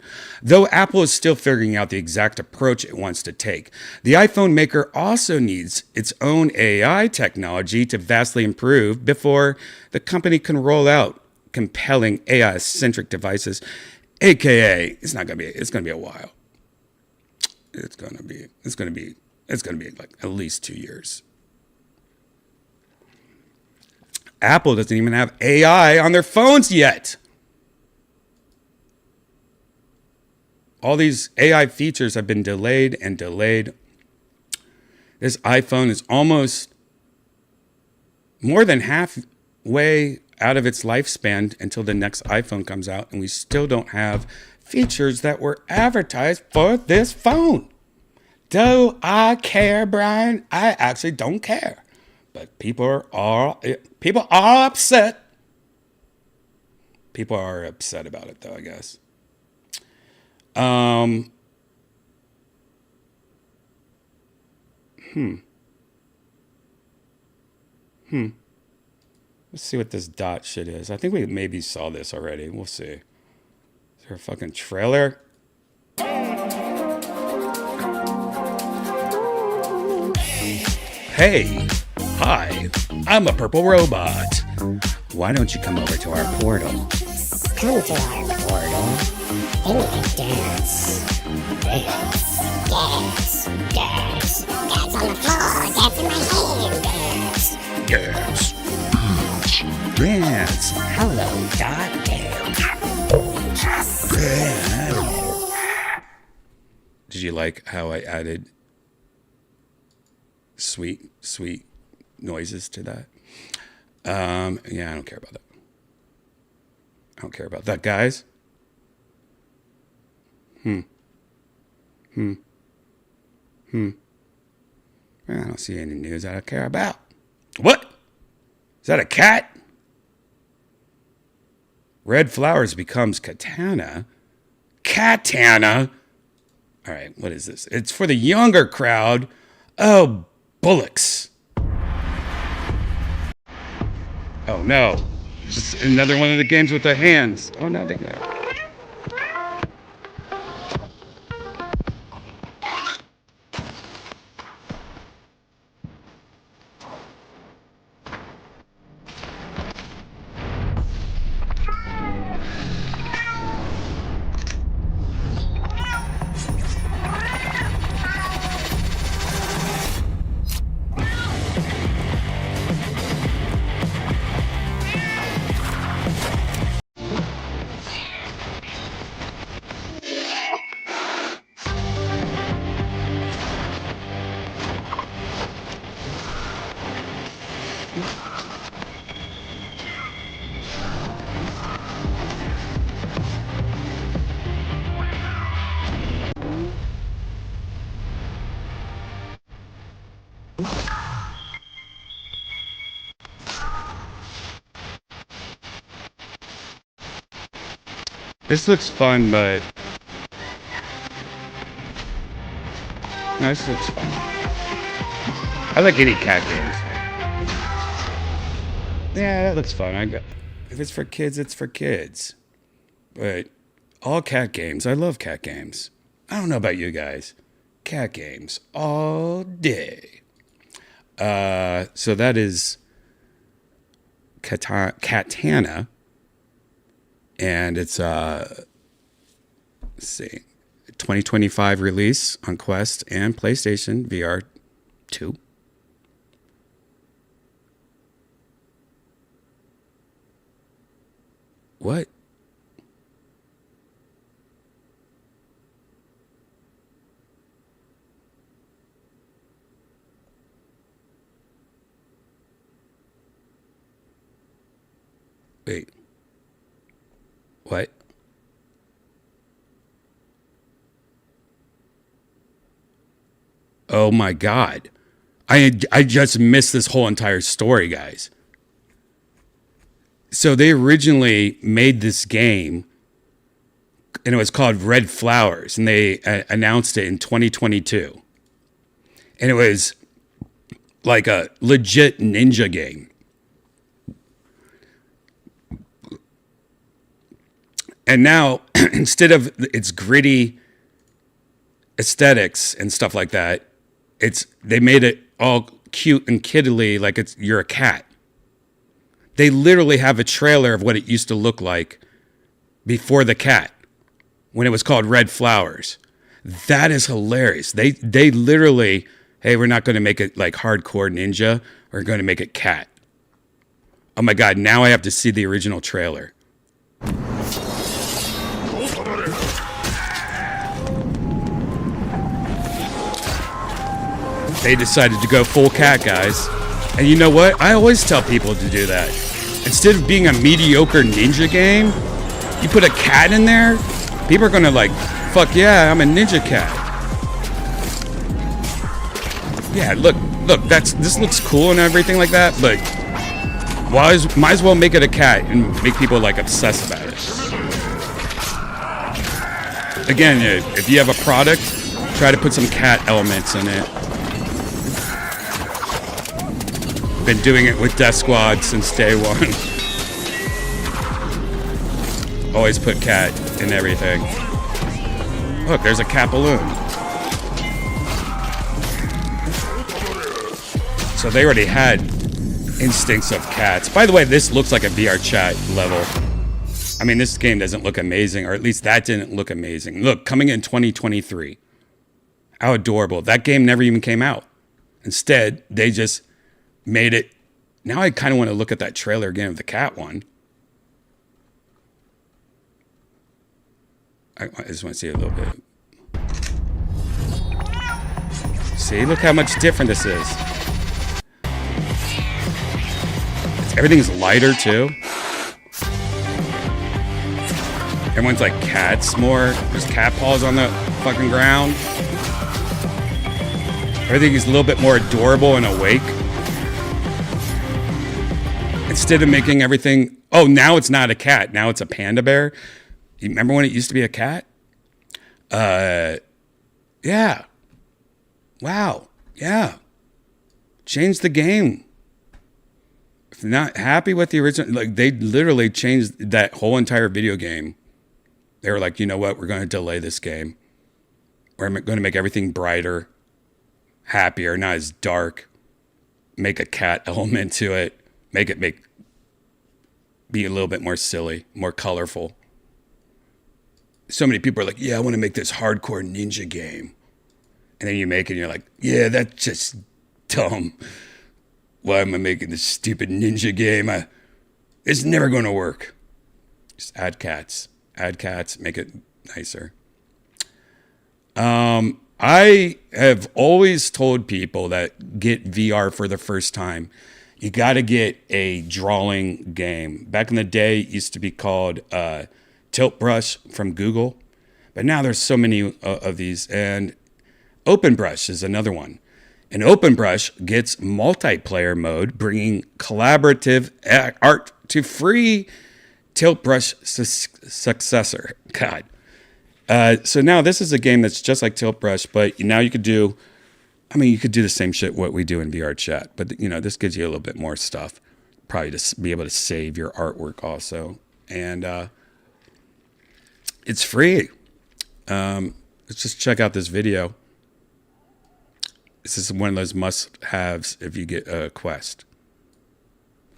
Though Apple is still figuring out the exact approach it wants to take, the iPhone maker also needs its own AI technology to vastly improve before the company can roll out compelling AI-centric devices, aka it's going to be a while. It's going to be like at least 2 years. Apple doesn't even have AI on their phones yet. All these AI features have been delayed and delayed. This iPhone is almost more than halfway out of its lifespan until the next iPhone comes out, and we still don't have features that were advertised for this phone. Do I care, Brian? I actually don't care. But people are upset. People are upset about it, though, I guess. Let's see what this dot shit is. I think we maybe saw this already. We'll see. Is there a fucking trailer? Hey, hi, I'm a purple robot. Why don't you come over to our portal? Come to our portal and you can dance. Dance. Dance. Dance. Dance on the floor. Dance in my hand. Dance. Yes. Dance. Hello, Dot. Did you like how I added sweet noises to that? Yeah, I don't care about that. I don't care about that, guys. I don't see any news I don't care about. What? Is that a cat? Red Flowers becomes Katana. Katana? All right, what is this? It's for the younger crowd. Oh, bullocks. Oh, no. Just another one of the games with the hands. Oh, no, they got it. This looks fun, but no, this looks fun. I like any cat games. Yeah, that looks fun. If it's for kids, it's for kids. But all cat games, I love cat games. I don't know about you guys. Cat games all day. So that is Katana. And it's let's see, 2025 release on Quest and PlayStation VR 2. What? Wait. What? Oh my God. I just missed this whole entire story, guys. So they originally made this game and it was called Red Flowers, and they announced it in 2022. And it was like a legit ninja game. And now, instead of its gritty aesthetics and stuff like that, they made it all cute and kiddly, like you're a cat. They literally have a trailer of what it used to look like before the cat, when it was called Red Flowers. That is hilarious. They literally, hey, we're not going to make it like hardcore ninja. We're going to make it cat. Oh my God, now I have to see the original trailer. They decided to go full cat, guys. And you know what? I always tell people to do that. Instead of being a mediocre ninja game, you put a cat in there, people are gonna like, fuck yeah, I'm a ninja cat. Yeah, look, this looks cool and everything like that, but might as well make it a cat and make people like obsess about it. Again, if you have a product, try to put some cat elements in it. Been doing it with Death Squad since day one. Always put cat in everything. Look, there's a cat balloon. So they already had instincts of cats. By the way, this looks like a VR chat level. I mean, this game doesn't look amazing, or at least that didn't look amazing. Look, coming in 2023. How adorable. That game never even came out. Instead, they just made it. Now I kind of want to look at that trailer again of the cat one. I just want to see a little bit. See, look how much different this is. Everything's lighter too. Everyone's like cats more. There's cat paws on the fucking ground. Everything is a little bit more adorable and awake. Instead of making everything, oh, now it's not a cat. Now it's a panda bear. You remember when it used to be a cat? Yeah. Wow. Yeah. Change the game. If you're not happy with the original, like they literally changed that whole entire video game. They were like, you know what? We're going to delay this game. We're going to make everything brighter, happier, not as dark. Make a cat element to it. Make it be a little bit more silly, more colorful. So many people are like, yeah, I want to make this hardcore ninja game. And then you make it and you're like, yeah, that's just dumb. Why am I making this stupid ninja game? It's never going to work. Just add cats. Add cats, make it nicer. I have always told people that get VR for the first time, you got to get a drawing game. Back in the day, it used to be called Tilt Brush from Google. But now there's so many of these. And Open Brush is another one. And Open Brush gets multiplayer mode, bringing collaborative art to free Tilt Brush successor. God. So now this is a game that's just like Tilt Brush, but now you could do, you could do the same shit what we do in VR chat. But, this gives you a little bit more stuff. Probably to be able to save your artwork also. And it's free. Let's just check out this video. This is one of those must-haves if you get a Quest.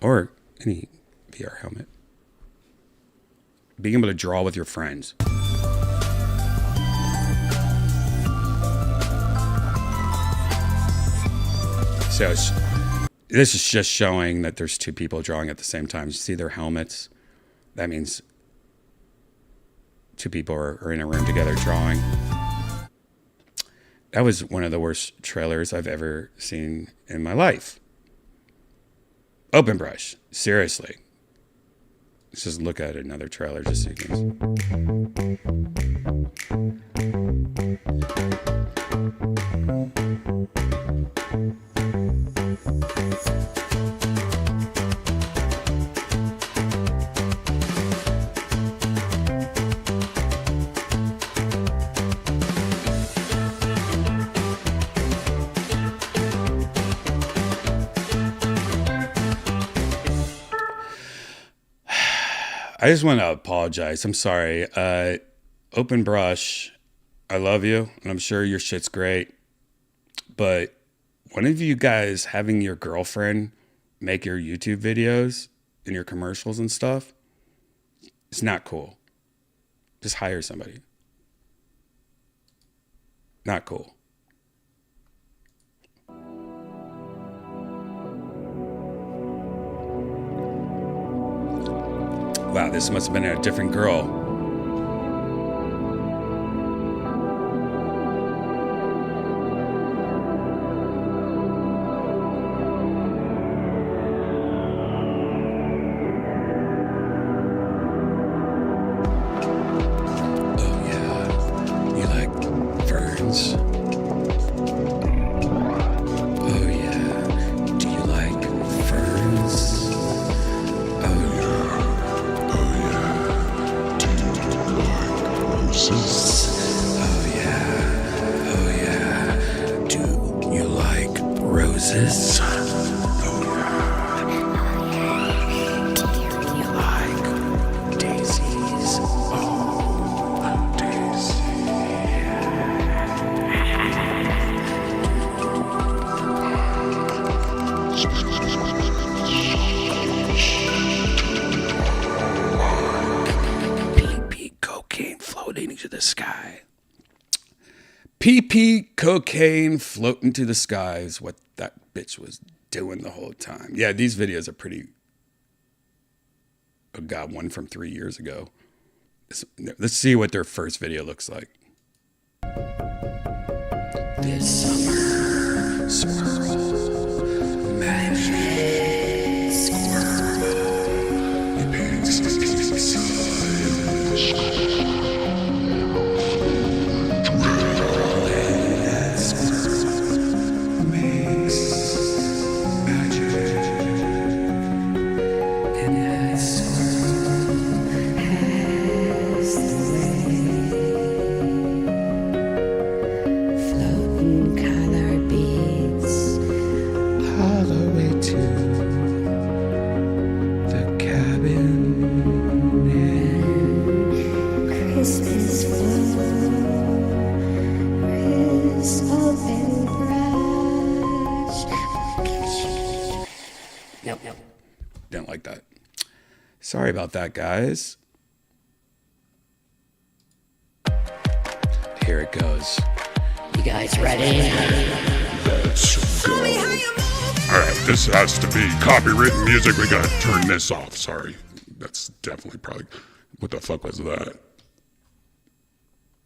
Or any VR helmet. Being able to draw with your friends. So this is just showing that there's two people drawing at the same time. You see their helmets? That means two people are in a room together drawing. That was one of the worst trailers I've ever seen in my life. Open Brush, seriously. Let's just look at another trailer just so you can I just want to apologize. I'm sorry. Open Brush, I love you, and I'm sure your shit's great. But one of you guys having your girlfriend make your YouTube videos and your commercials and stuff, it's not cool. Just hire somebody. Not cool. Wow, this must have been a different girl. is this? You like daisies? Oh, daisy. PP cocaine floating into the sky. PP cocaine floating to the sky is what that bitch was doing the whole time. Yeah, these videos are pretty. Oh God, one from 3 years ago. Let's see what their first video looks like. This summer, swirl, magic, squirrel, it makes me Floating colored beads. all the way to the cabin. Christmas flow, crisp and fresh. Nope. Didn't like that. Sorry about that, guys. Here it goes. You guys ready? Let's go. Alright, this has to be copywritten music. We gotta turn this off. Sorry. That's definitely probably. What the fuck was that?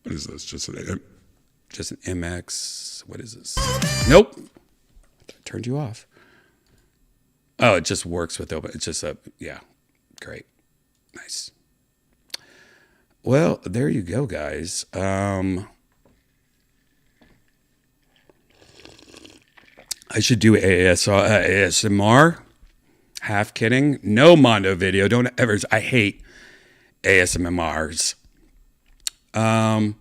What is this? Just an MX. What is this? Nope. I turned you off. Oh, it just works with open. It's just yeah. Great. Nice. Well, there you go, guys. I should do ASMR. Half kidding. No Mondo video. Don't ever. I hate ASMRs. What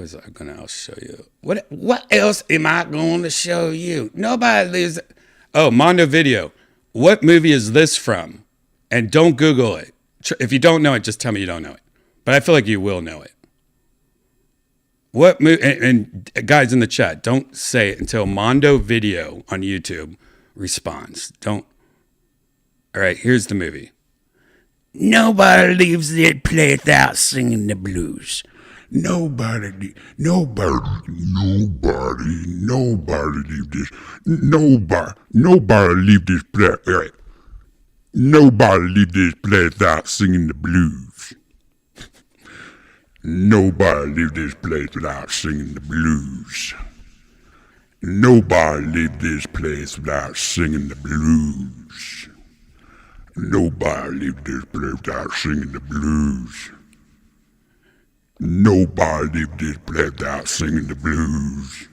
was I gonna else show you? What else am I going to show you? Nobody lives. Oh, Mondo video. What movie is this from? And don't Google it. If you don't know it, just tell me you don't know it. But I feel like you will know it. What movie? And guys in the chat, don't say it until Mondo video on YouTube responds. Don't. All right, here's the movie. Nobody leaves their place without singing the blues. Nobody leave this. Nobody leave this place. Right. Nobody leave this place without singing the blues. Nobody leave this place without singing the blues. Nobody leave this place without singing the blues. Nobody leave this place without singing the blues. Nobody leave this place without singing the blues.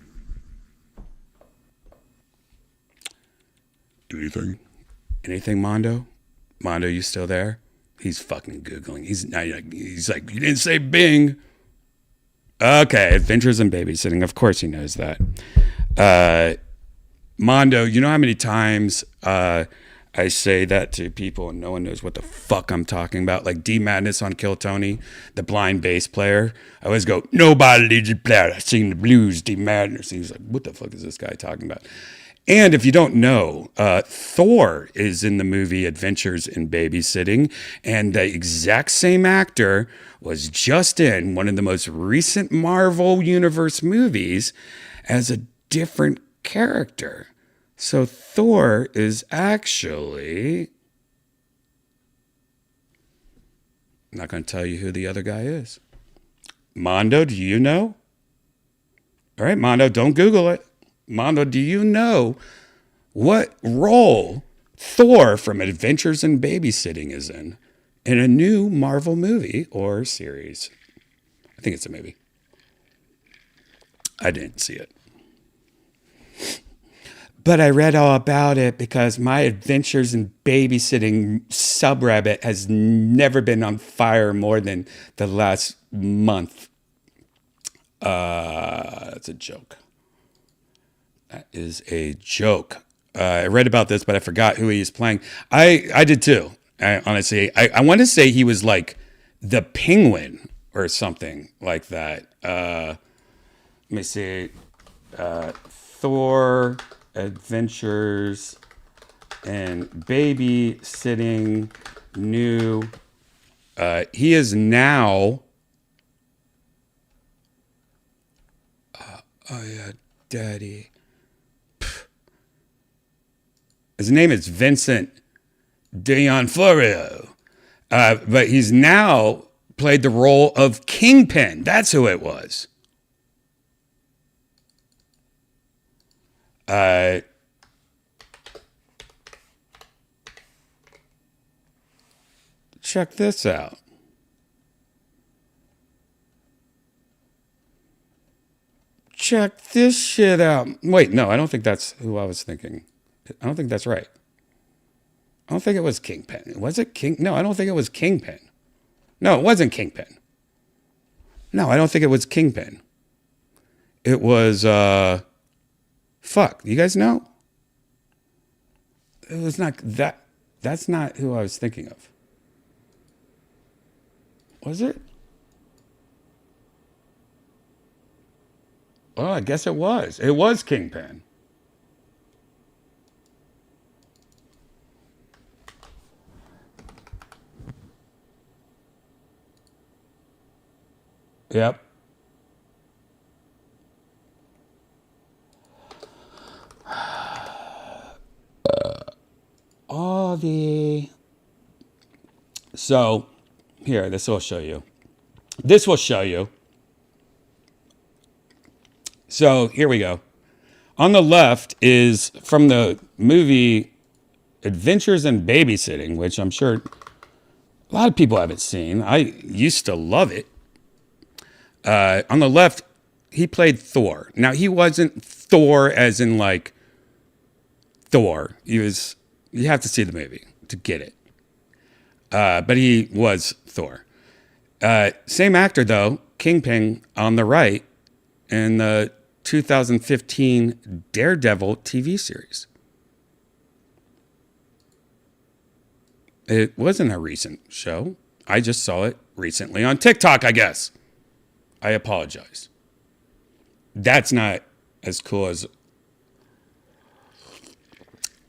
Anything? Anything, Mondo? Mondo, you still there? He's fucking Googling. He's like, you didn't say Bing. Okay, Adventures in Babysitting. Of course he knows that. Mondo, you know how many times I say that to people and no one knows what the fuck I'm talking about? Like D Madness on Kill Tony, the blind bass player. I always go, nobody leaves the player singing the blues, D Madness. And he's like, what the fuck is this guy talking about? And if you don't know, Thor is in the movie Adventures in Babysitting, and the exact same actor was just in one of the most recent Marvel Universe movies as a different character. So Thor is actually... I'm not going to tell you who the other guy is. Mondo, do you know? All right, Mondo, don't Google it. Mondo, do you know what role Thor from Adventures in Babysitting is in a new Marvel movie or series? I think it's a movie. I didn't see it. But I read all about it because my Adventures in Babysitting subreddit has never been on fire more than the last month. That's a joke. That is a joke. I read about this, but I forgot who he is playing. I did too. Honestly, I want to say he was like the Penguin or something like that. Let me see. Thor Adventures and Babysitting New. He is now. Oh yeah, Daddy. His name is Vincent D'Onofrio, but he's now played the role of Kingpin. That's who it was. Check this out. Check this shit out. Wait, no, I don't think that's who I was thinking. I don't think that's right. I don't think it was Kingpin. Was it King? No, I don't think it was Kingpin. No, it wasn't Kingpin. No, I don't think it was Kingpin. It was, fuck, you guys know? It was not that. That's not who I was thinking of. Was it? Oh, I guess it was. It was Kingpin. Yep. All the. So, here, this will show you. This will show you. So, here we go. On the left is from the movie Adventures in Babysitting, which I'm sure a lot of people haven't seen. I used to love it. On the left, he played Thor. Now, he wasn't Thor as in like Thor. He was, you have to see the movie to get it. But he was Thor. Same actor, though, Kingpin on the right in the 2015 Daredevil TV series. It wasn't a recent show. I just saw it recently on TikTok, I guess. I apologize. That's not as cool as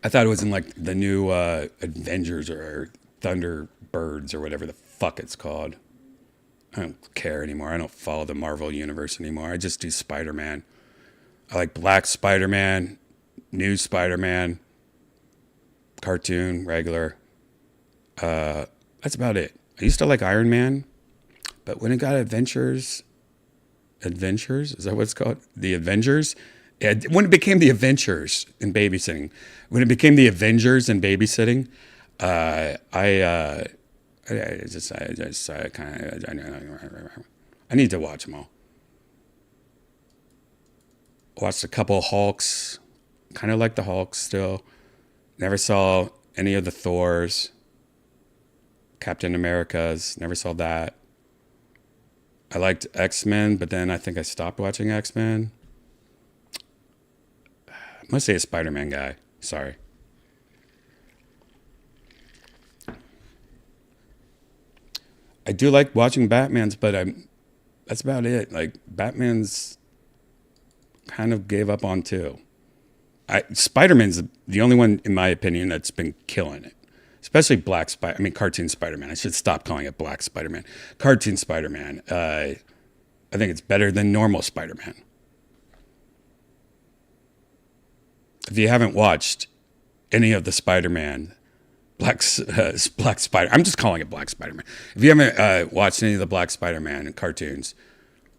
I thought it was in like the new Avengers or Thunderbirds or whatever the fuck it's called. I don't care anymore. I don't follow the Marvel universe anymore. I just do Spider-Man. I like Black Spider-Man, New Spider-Man, cartoon, regular. That's about it. I used to like Iron Man, but when it got Adventures, is that what it's called? The Avengers? Yeah, when it became the Adventures in babysitting, I need to watch them all. Watched a couple of Hulks, kind of like the Hulks still. Never saw any of the Thors, Captain America's, never saw that. I liked X-Men, but then I think I stopped watching X-Men. I'm going to say a Spider-Man guy. Sorry. I do like watching Batman's, but that's about it. Like, Batman's kind of gave up on too. Spider-Man's the only one, in my opinion, that's been killing it. Especially Cartoon Spider-Man. I should stop calling it Black Spider-Man. Cartoon Spider-Man. I think it's better than normal Spider-Man. If you haven't watched any of the Spider-Man, Black Spider, I'm just calling it Black Spider-Man. If you haven't watched any of the Black Spider-Man cartoons,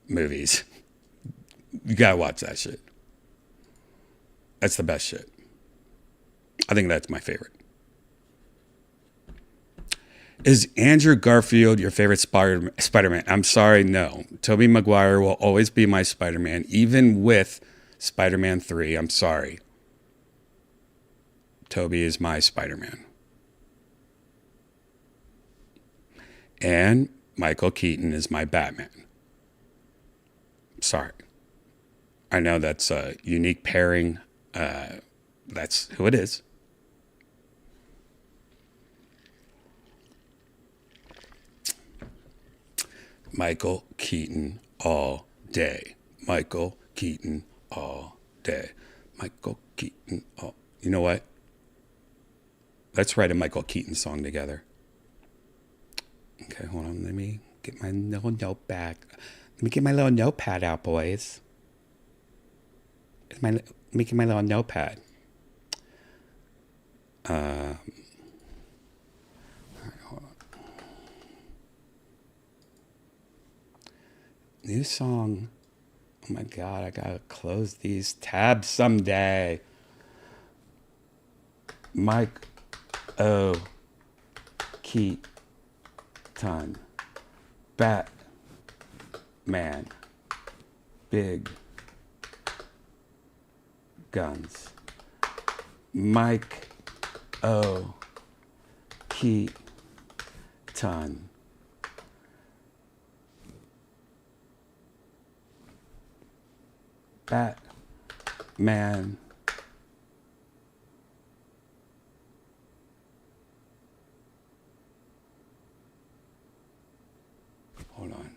movies, you gotta watch that shit. That's the best shit. I think that's my favorite. Is Andrew Garfield your favorite Spider-Man? I'm sorry, no. Tobey Maguire will always be my Spider-Man, even with Spider-Man 3. I'm sorry. Tobey is my Spider-Man. And Michael Keaton is my Batman. Sorry. I know that's a unique pairing. That's who it is. Michael Keaton all day. Michael Keaton all day. Michael Keaton all... You know what? Let's write a Michael Keaton song together. Okay, hold on. Let me get my little notepad. Let me get my little notepad out, boys. Let me get my little notepad. All right, hold on. New song. Oh my God, I gotta close these tabs someday. Mike O. Keaton. Batman. Big guns. Mike O. Keaton. Batman. Hold on.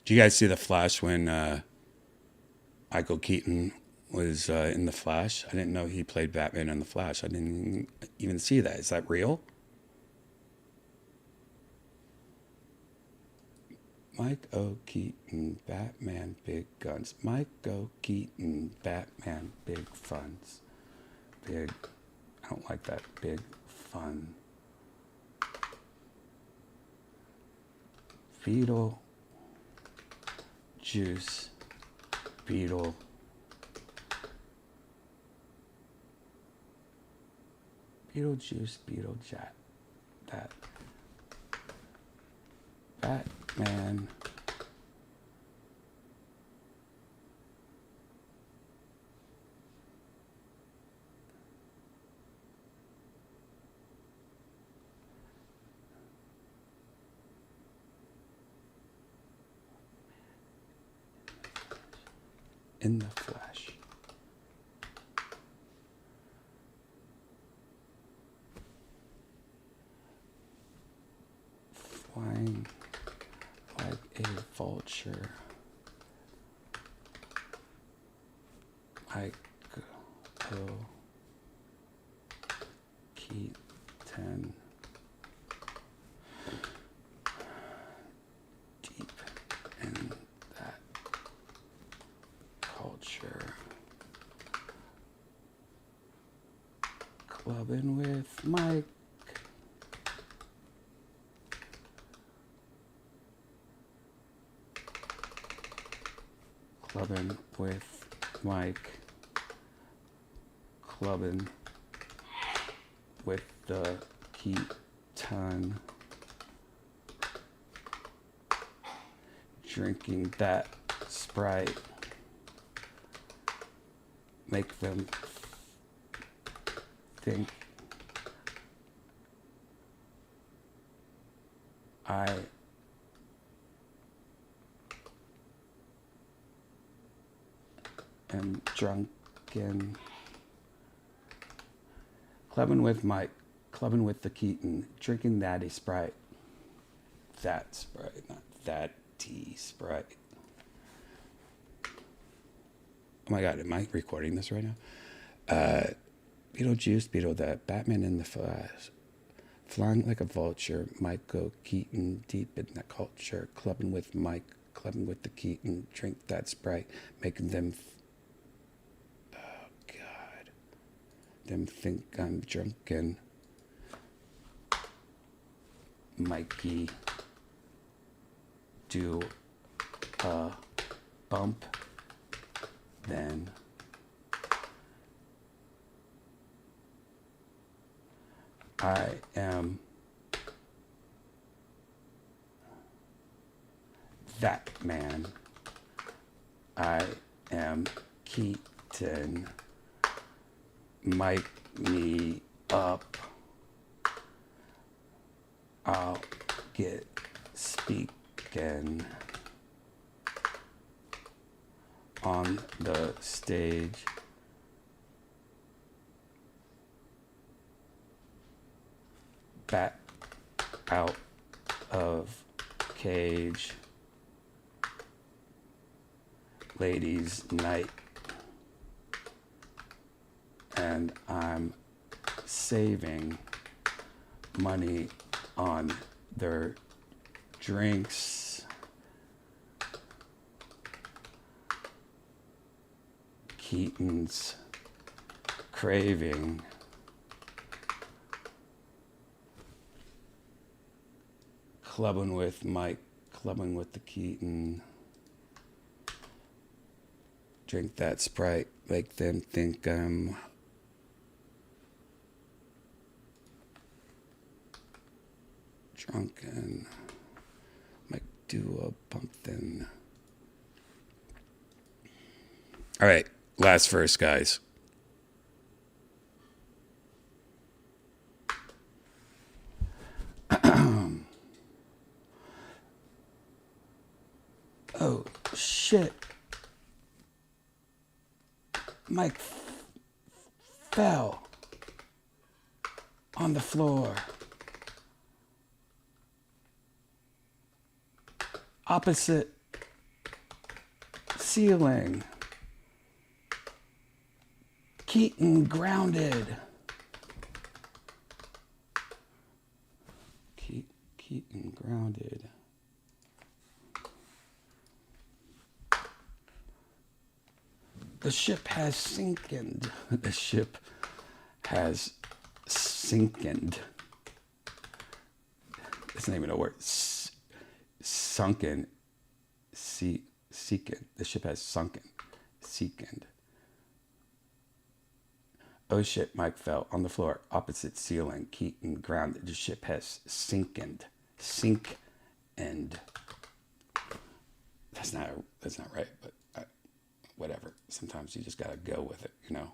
Do you guys see The Flash when Michael Keaton was in The Flash? I didn't know he played Batman in The Flash. I didn't even see that. Is that real? Mike O. Keaton, Batman, big guns. Mike O. Keaton, Batman, big funds. Big, I don't like that. Big fun. Beetle juice, beetle. Beetlejuice, beetle jet. That. Batman. In the flesh. Flying like a vulture. Michael Keaton. Deep in that culture. Clubbing with Mike. Clubbing with Mike. Clubbing with the Keaton. Drinking that Sprite. Make them think I am drunken. Clubbing with Mike, clubbing with the Keaton, drinking that Sprite. That Sprite, not that tea Sprite. Oh my God, am I recording this right now? Beetlejuice, Beetle, that Batman in the Flash. Flying like a vulture, Michael Keaton, deep in the culture, clubbing with Mike, clubbing with the Keaton, drink that Sprite, making them, oh God, them think I'm drunken. Mikey, do a bump, then I am that man. I am Keaton. Mic me up. I'll get speaking on the stage. Back out of cage. Ladies' night. And I'm saving money on their drinks. Keaton's craving. Clubbing with Mike, clubbing with the Keaton. Drink that Sprite, make them think I'm drunken. Might do a bump then. All right, last verse, guys. Oh, shit. Mike fell on the floor. Opposite ceiling. Keaton grounded. Keaton grounded. The ship has sinkened. The ship has sinkened. It's not even a word. Sunken. Seekened. The ship has sunken. Seekened. Oh shit, Mike fell on the floor, opposite ceiling. Keaton grounded. The ship has sinkened. Sink and that's not right, but whatever. Sometimes you just gotta go with it, you know.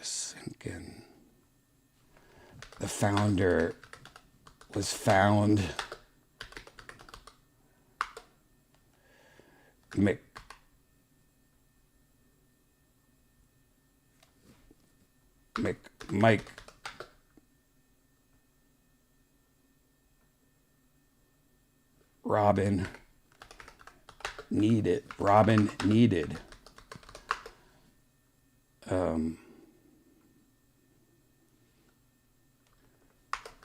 Sinking. The founder was found. Mike Robin needed.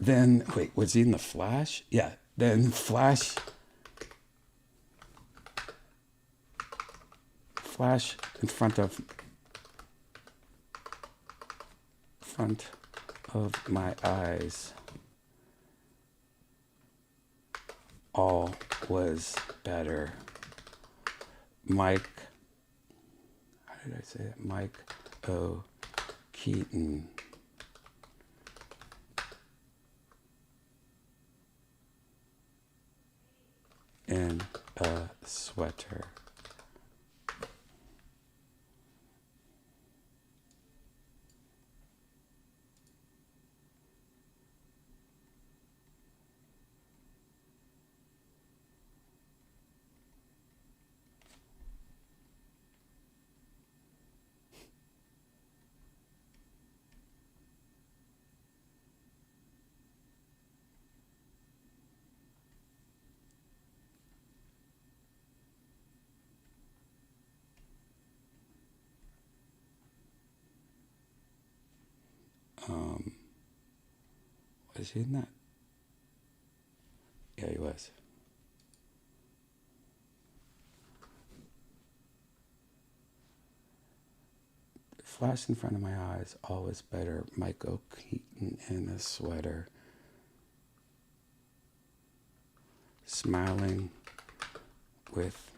Then, wait, was he in the Flash? Yeah, then Flash in front of my eyes. All was better. Mike, how did I say it? Mike O. Keaton. In a sweater. Was he in that? Yeah, he was. Flash in front of my eyes, always better. Michael Keaton in a sweater. Smiling with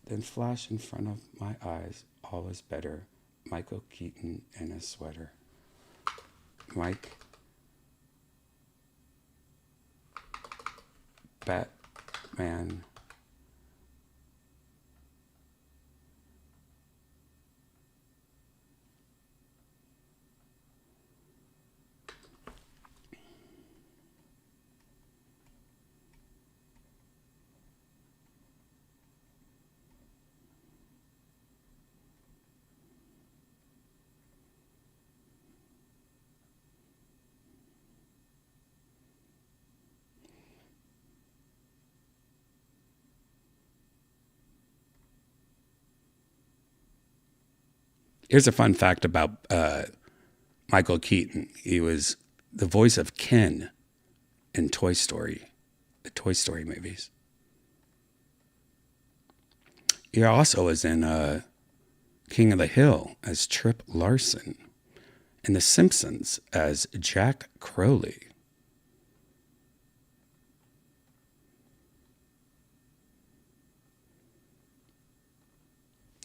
then flash in front of my eyes, always better. Michael Keaton in a sweater. Mike Batman Here's a fun fact about Michael Keaton. He was the voice of Ken in Toy Story, the Toy Story movies. He also was in King of the Hill as Trip Larson, in The Simpsons as Jack Crowley.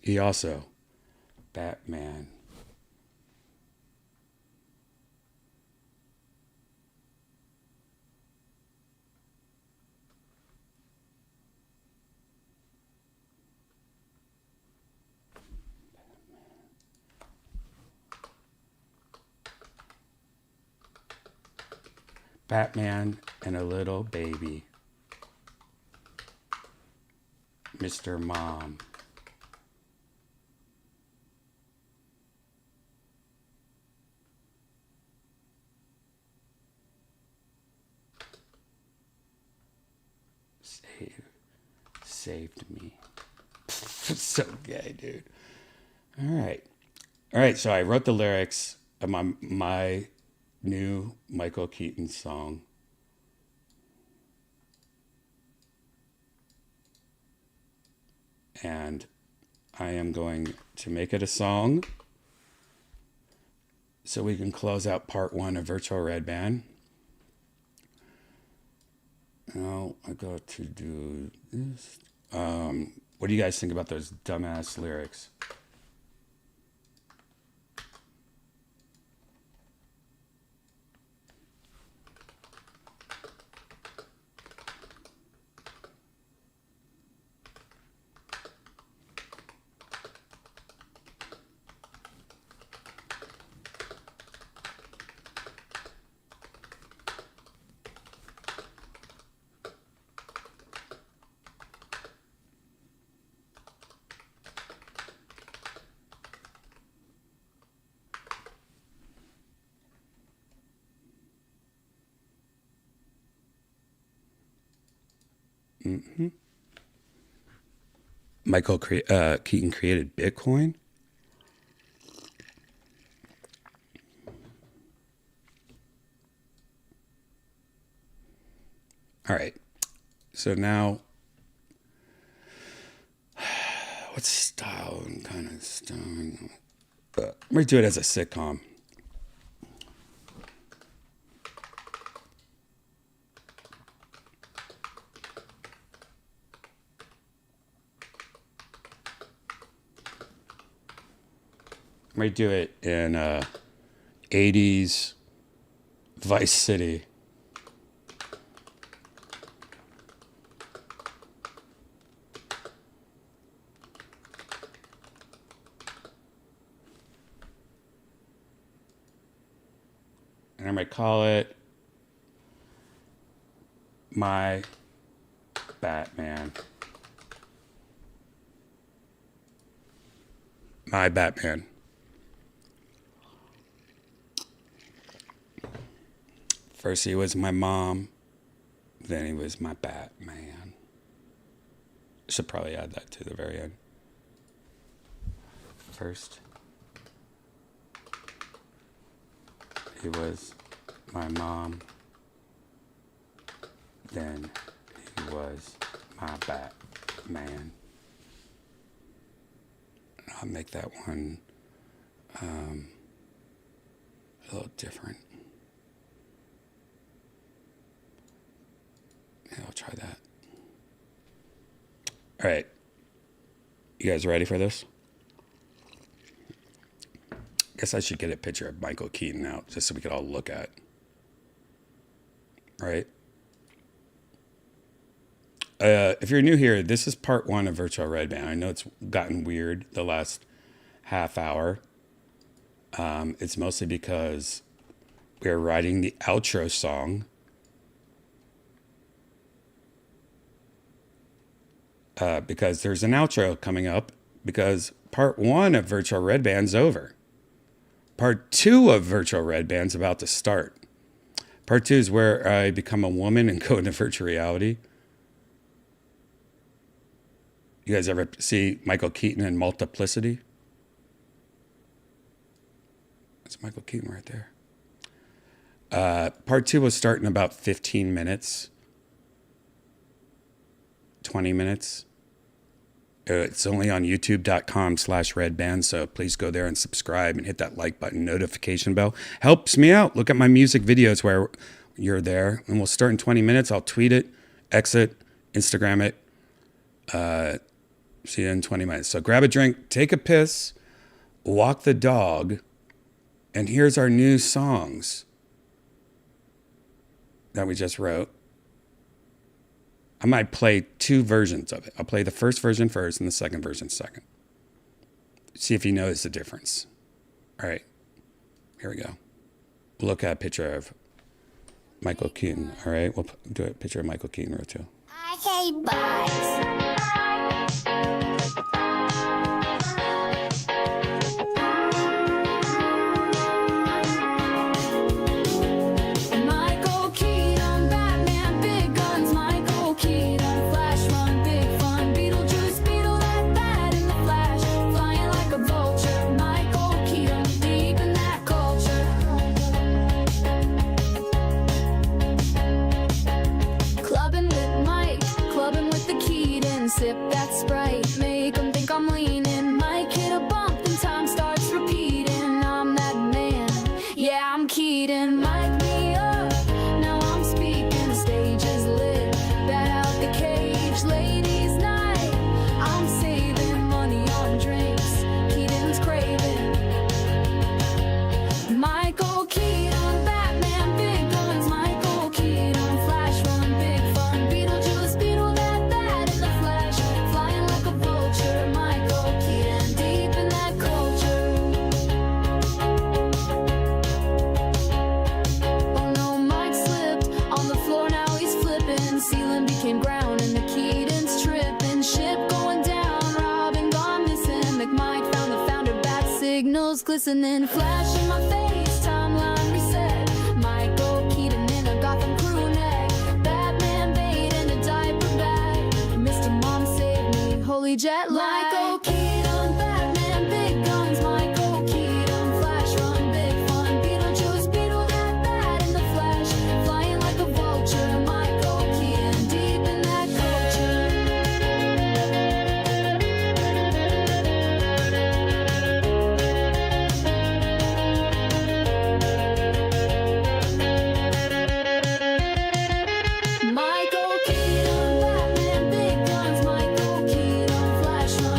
He also Batman. Batman and a little baby. Mr. Mom. Saved me. So gay, dude. All right. So I wrote the lyrics of my new Michael Keaton song. And I am going to make it a song so we can close out part 1 of Virtual Redban. Now I got to do this. What do you guys think about those dumbass lyrics? Mm-hmm. Michael Keaton created Bitcoin. All right. So now, what style and kind of style? I'm going to do it as a sitcom. I might do it in 80s Vice City. And I might call it My Batman. My Batman. First he was my mom, Then he was my Batman. Should probably add that to the very end. First, he was my mom. Then he was my Batman. I'll make that one a little different. Yeah, I'll try that. All right. You guys ready for this? Guess I should get a picture of Michael Keaton out just so we could all look at. All right. If you're new here, this is part 1 of Virtual Redban. I know it's gotten weird the last half hour. It's mostly because we're writing the outro song. Because there's an outro coming up because part 1 of Virtual Redban's over. Part 2 of Virtual Redban's about to start. Part 2 is where I become a woman and go into virtual reality. You guys ever see Michael Keaton in Multiplicity? That's Michael Keaton right there. Part 2 will start in about 15 minutes. 20 minutes. It's only on youtube.com/redban, so please go there and subscribe and hit that like button, notification bell. Helps me out. Look at my music videos where you're there. And we'll start in 20 minutes. I'll tweet it, exit, Instagram it. See you in 20 minutes. So grab a drink, take a piss, walk the dog, and here's our new songs that we just wrote. I might play 2 versions of it. I'll play the first version first and the second version second. See if you notice the difference. All right, here we go. Look at a picture of Michael Keaton. All right, we'll do a picture of Michael Keaton or 2. I hate bugs. Michael Keaton, Batman, big guns. Michael Keaton, Flash, run, big fun. Beetlejuice, beetle that bad in the flash, flying like a vulture. Michael Keaton, deep in that culture. Clubbing with Mike, clubbing with the Keaton. Sip that Sprite, make 'em think I'm leaning. Mike hit a bump and time starts repeating. I'm that man, yeah, I'm Keaton. Mic me up, now I'm speaking. Stage is lit, bat out the cage. Ladies' night, I'm saving money on drinks. Keaton's craving. Michael Keaton, Batman, big guns. Michael Keaton, Flash, run, big fun. Beetlejuice, beetle that bad in the flash, flying like a vulture. Michael Keaton, deep in that culture. Oh no, Mike slipped on the floor, now he's flipping. Ceiling became ground and the Keaton's tripping. Ship going down, Robin gone missing. McMike found the founder, bat signals glistening. Flash in my face, timeline reset. Michael Keaton in a Gotham crew neck. Batman bait in a diaper bag. Mr. Mom saved me, holy jet lag. Michael Keaton, Batman, big guns. Michael Keaton, Flash, run, big fun. Beetlejuice, beetle that bad in the flash, flying like a vulture. Michael Keaton, deep in that culture. Michael Keaton, Batman, big guns. Michael Keaton, Flash, run,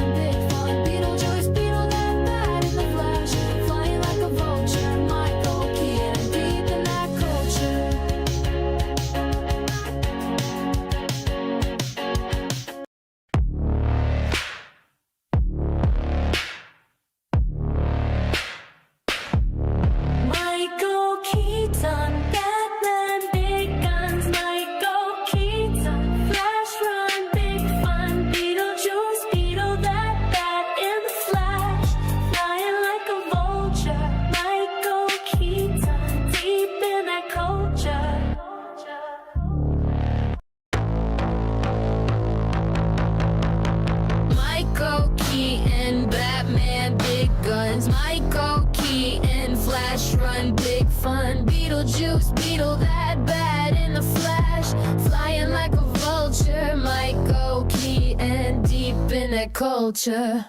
Beetle that bad in the flash, flying like a vulture. Michael Keaton, deep in that culture.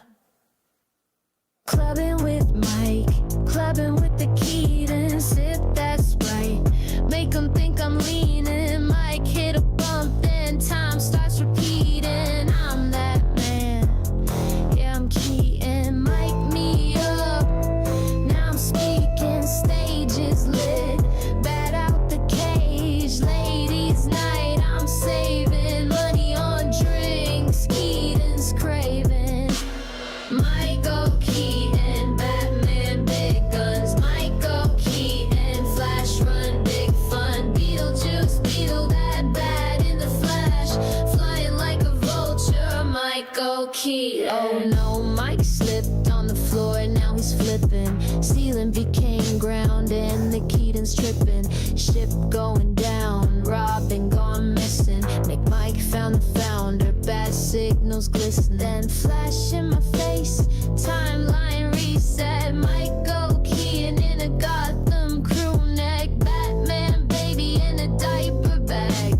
Clubbing with Mike, clubbing with the Keaton. Sip that Sprite, make 'em think I'm leaning. Mike hit a bump, then time starts repeating. I'm that man, yeah, I'm Keaton. Mic me up, now I'm speaking. Stage is lit, bat out the cage. Ladies' night, I'm saving money on drinks. Keaton's craving. Michael Keaton, Batman, big guns. Michael Keaton, flash run, big fun. Beetlejuice, Beetle that bad in the flash, flying like a vulture. Michael Keaton. Oh no, Mike slipped on the floor, now he's flipping. Ceiling became ground and the Keaton's tripping. Ship going down, Robin gone missing. Nick Mike found the founder, bad signals glisten. Then flash in my face, timeline reset. Michael Keaton in a Gotham crew neck. Batman baby in a diaper bag.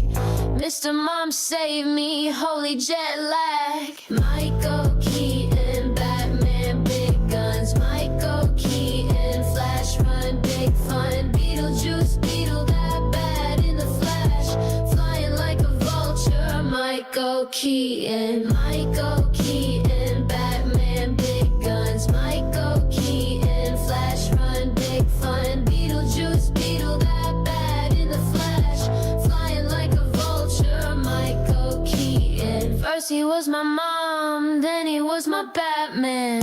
Mr. Mom save me, holy jet lag. Michael Keaton, Batman, big guns. Michael Keaton, flash run, big fun. Beetlejuice, Beetle that bad in the flash, flying like a vulture. Michael Keaton, Michael Keaton, Batman, big guns. Michael Keaton, flash run, big fun. Beetlejuice, Beetle that bad in the flash, flying like a vulture. Michael Keaton. First he was my mom, then he was my Batman.